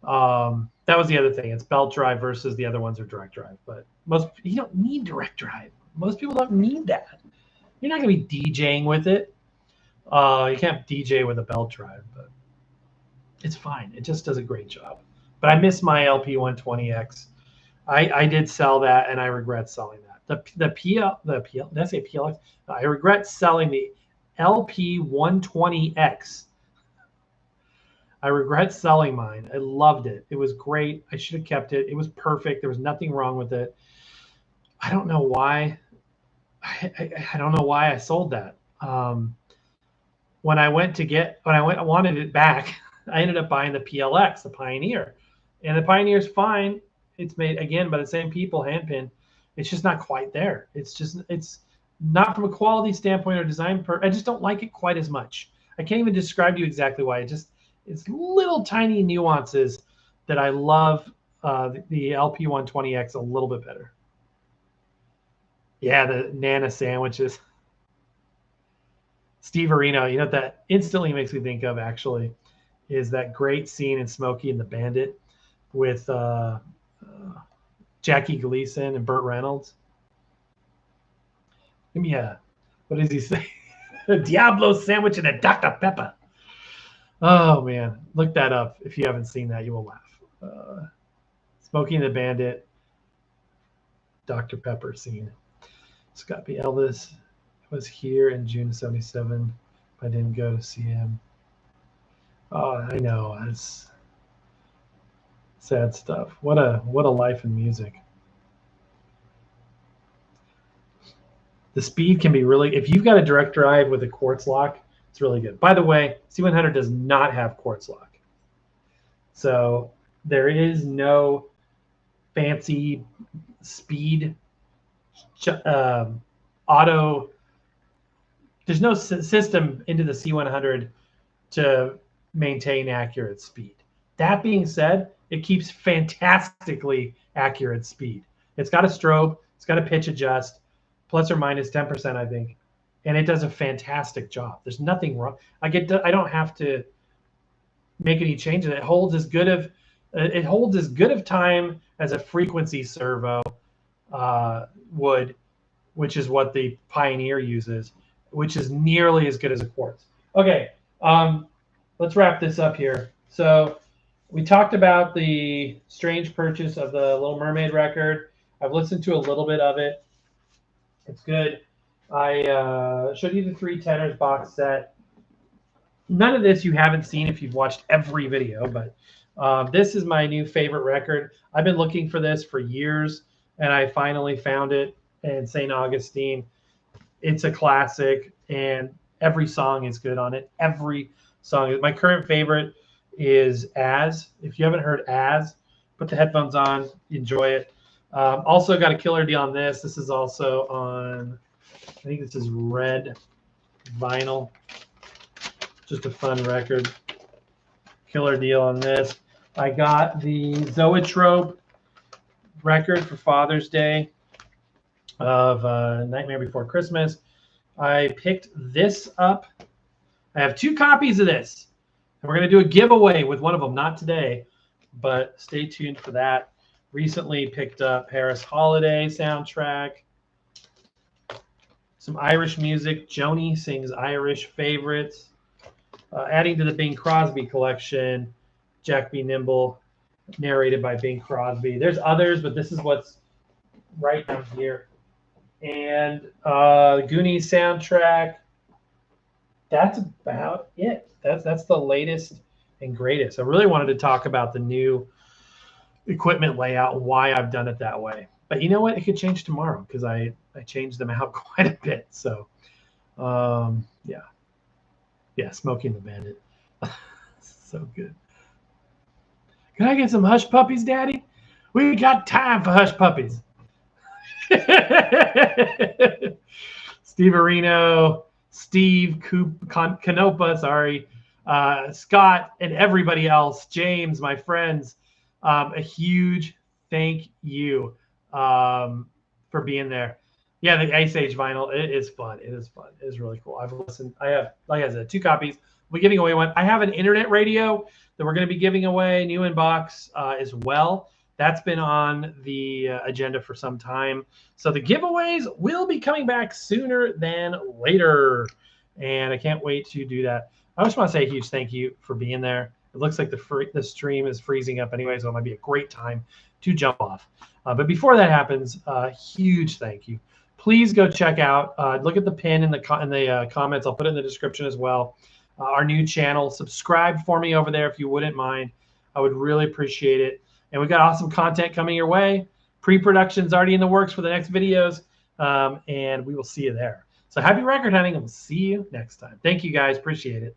That was the other thing. It's belt drive versus the other ones are direct drive. But you don't need direct drive. Most people don't need that. You're not going to be DJing with it. You can't DJ with a belt drive, but it's fine. It just does a great job. But I miss my LP120X. I did sell that, and I regret selling that. The PL, did I say PLX? I regret selling the LP120X. I regret selling mine. I loved it. It was great. I should have kept it. It was perfect. There was nothing wrong with it. I don't know why. I don't know why I sold that. When I wanted it back, I ended up buying the PLX, the Pioneer, and the Pioneer's fine. It's made again by the same people, handpin. It's just not quite there. It's not from a quality standpoint or design. I just don't like it quite as much. I can't even describe to you exactly why. It's little tiny nuances that I love the LP120X a little bit better. Yeah, the Nana sandwiches. Steve Areno, you know what that instantly makes me think of actually is that great scene in Smokey and the Bandit with Jackie Gleason and Burt Reynolds. Give me what does he say? A Diablo sandwich and a Dr. Pepper. Oh man, look that up. If you haven't seen that, you will laugh. Smokey and the Bandit, Dr. Pepper scene. It's got to be Elvis. Was here in June '77. I didn't go to see him. Oh, I know. That's sad stuff. What a life in music. The speed can be really, if you've got a direct drive with a quartz lock, it's really good. By the way, C100 does not have quartz lock. So there is no fancy speed auto. There's no system into the C100 to maintain accurate speed. That being said, it keeps fantastically accurate speed. It's got a strobe, it's got a pitch adjust, plus or minus 10%, I think, and it does a fantastic job. There's nothing wrong. I don't have to make any changes. It holds as good of time as a frequency servo would, which is what the Pioneer uses, which is nearly as good as a quartz. Okay, let's wrap this up here. So we talked about the strange purchase of the Little Mermaid record. I've listened to a little bit of it. It's good. I showed you the 3 tenors box set. None of this you haven't seen if you've watched every video, but this is my new favorite record. I've been looking for this for years, and I finally found it in St. Augustine. It's a classic, and every song is good on it. Every song. My current favorite is As. If you haven't heard As, put the headphones on, enjoy it. Also got a killer deal on this. This is also on, I think this is red vinyl. Just a fun record. Killer deal on this. I got the Zoetrope record for Father's Day of Nightmare Before Christmas. I picked this up. I have 2 copies of this. And we're going to do a giveaway with one of them. Not today, but stay tuned for that. Recently picked up Paris Holiday soundtrack. Some Irish music. Joni sings Irish favorites. Adding to the Bing Crosby collection, Jack B. Nimble, narrated by Bing Crosby. There's others, but this is what's right down here. And Goonies soundtrack. That's about it. That's the latest and greatest. I really wanted to talk about the new equipment layout and why I've done it that way. But you know what? It could change tomorrow because I changed them out quite a bit. So, yeah. Yeah, Smokey and the Bandit. So good. Can I get some Hush Puppies, Daddy? We got time for Hush Puppies. Steve Areno, Steve Canopa, sorry, Scott, and everybody else, James, my friends, a huge thank you for being there. Yeah, the Ice Age vinyl, it is fun. It is fun. It is really cool. I've listened. I have, like I said, 2 copies. We're giving away one. I have an internet radio that we're going to be giving away, new in box as well. That's been on the agenda for some time. So the giveaways will be coming back sooner than later. And I can't wait to do that. I just want to say a huge thank you for being there. It looks like the stream is freezing up anyway, so it might be a great time to jump off. But before that happens, huge thank you. Please go check out, look at the pin in the comments. I'll put it in the description as well. Our new channel. Subscribe for me over there if you wouldn't mind. I would really appreciate it. And we've got awesome content coming your way. Pre-production's already in the works for the next videos, and we will see you there. So happy record hunting, and we'll see you next time. Thank you, guys. Appreciate it.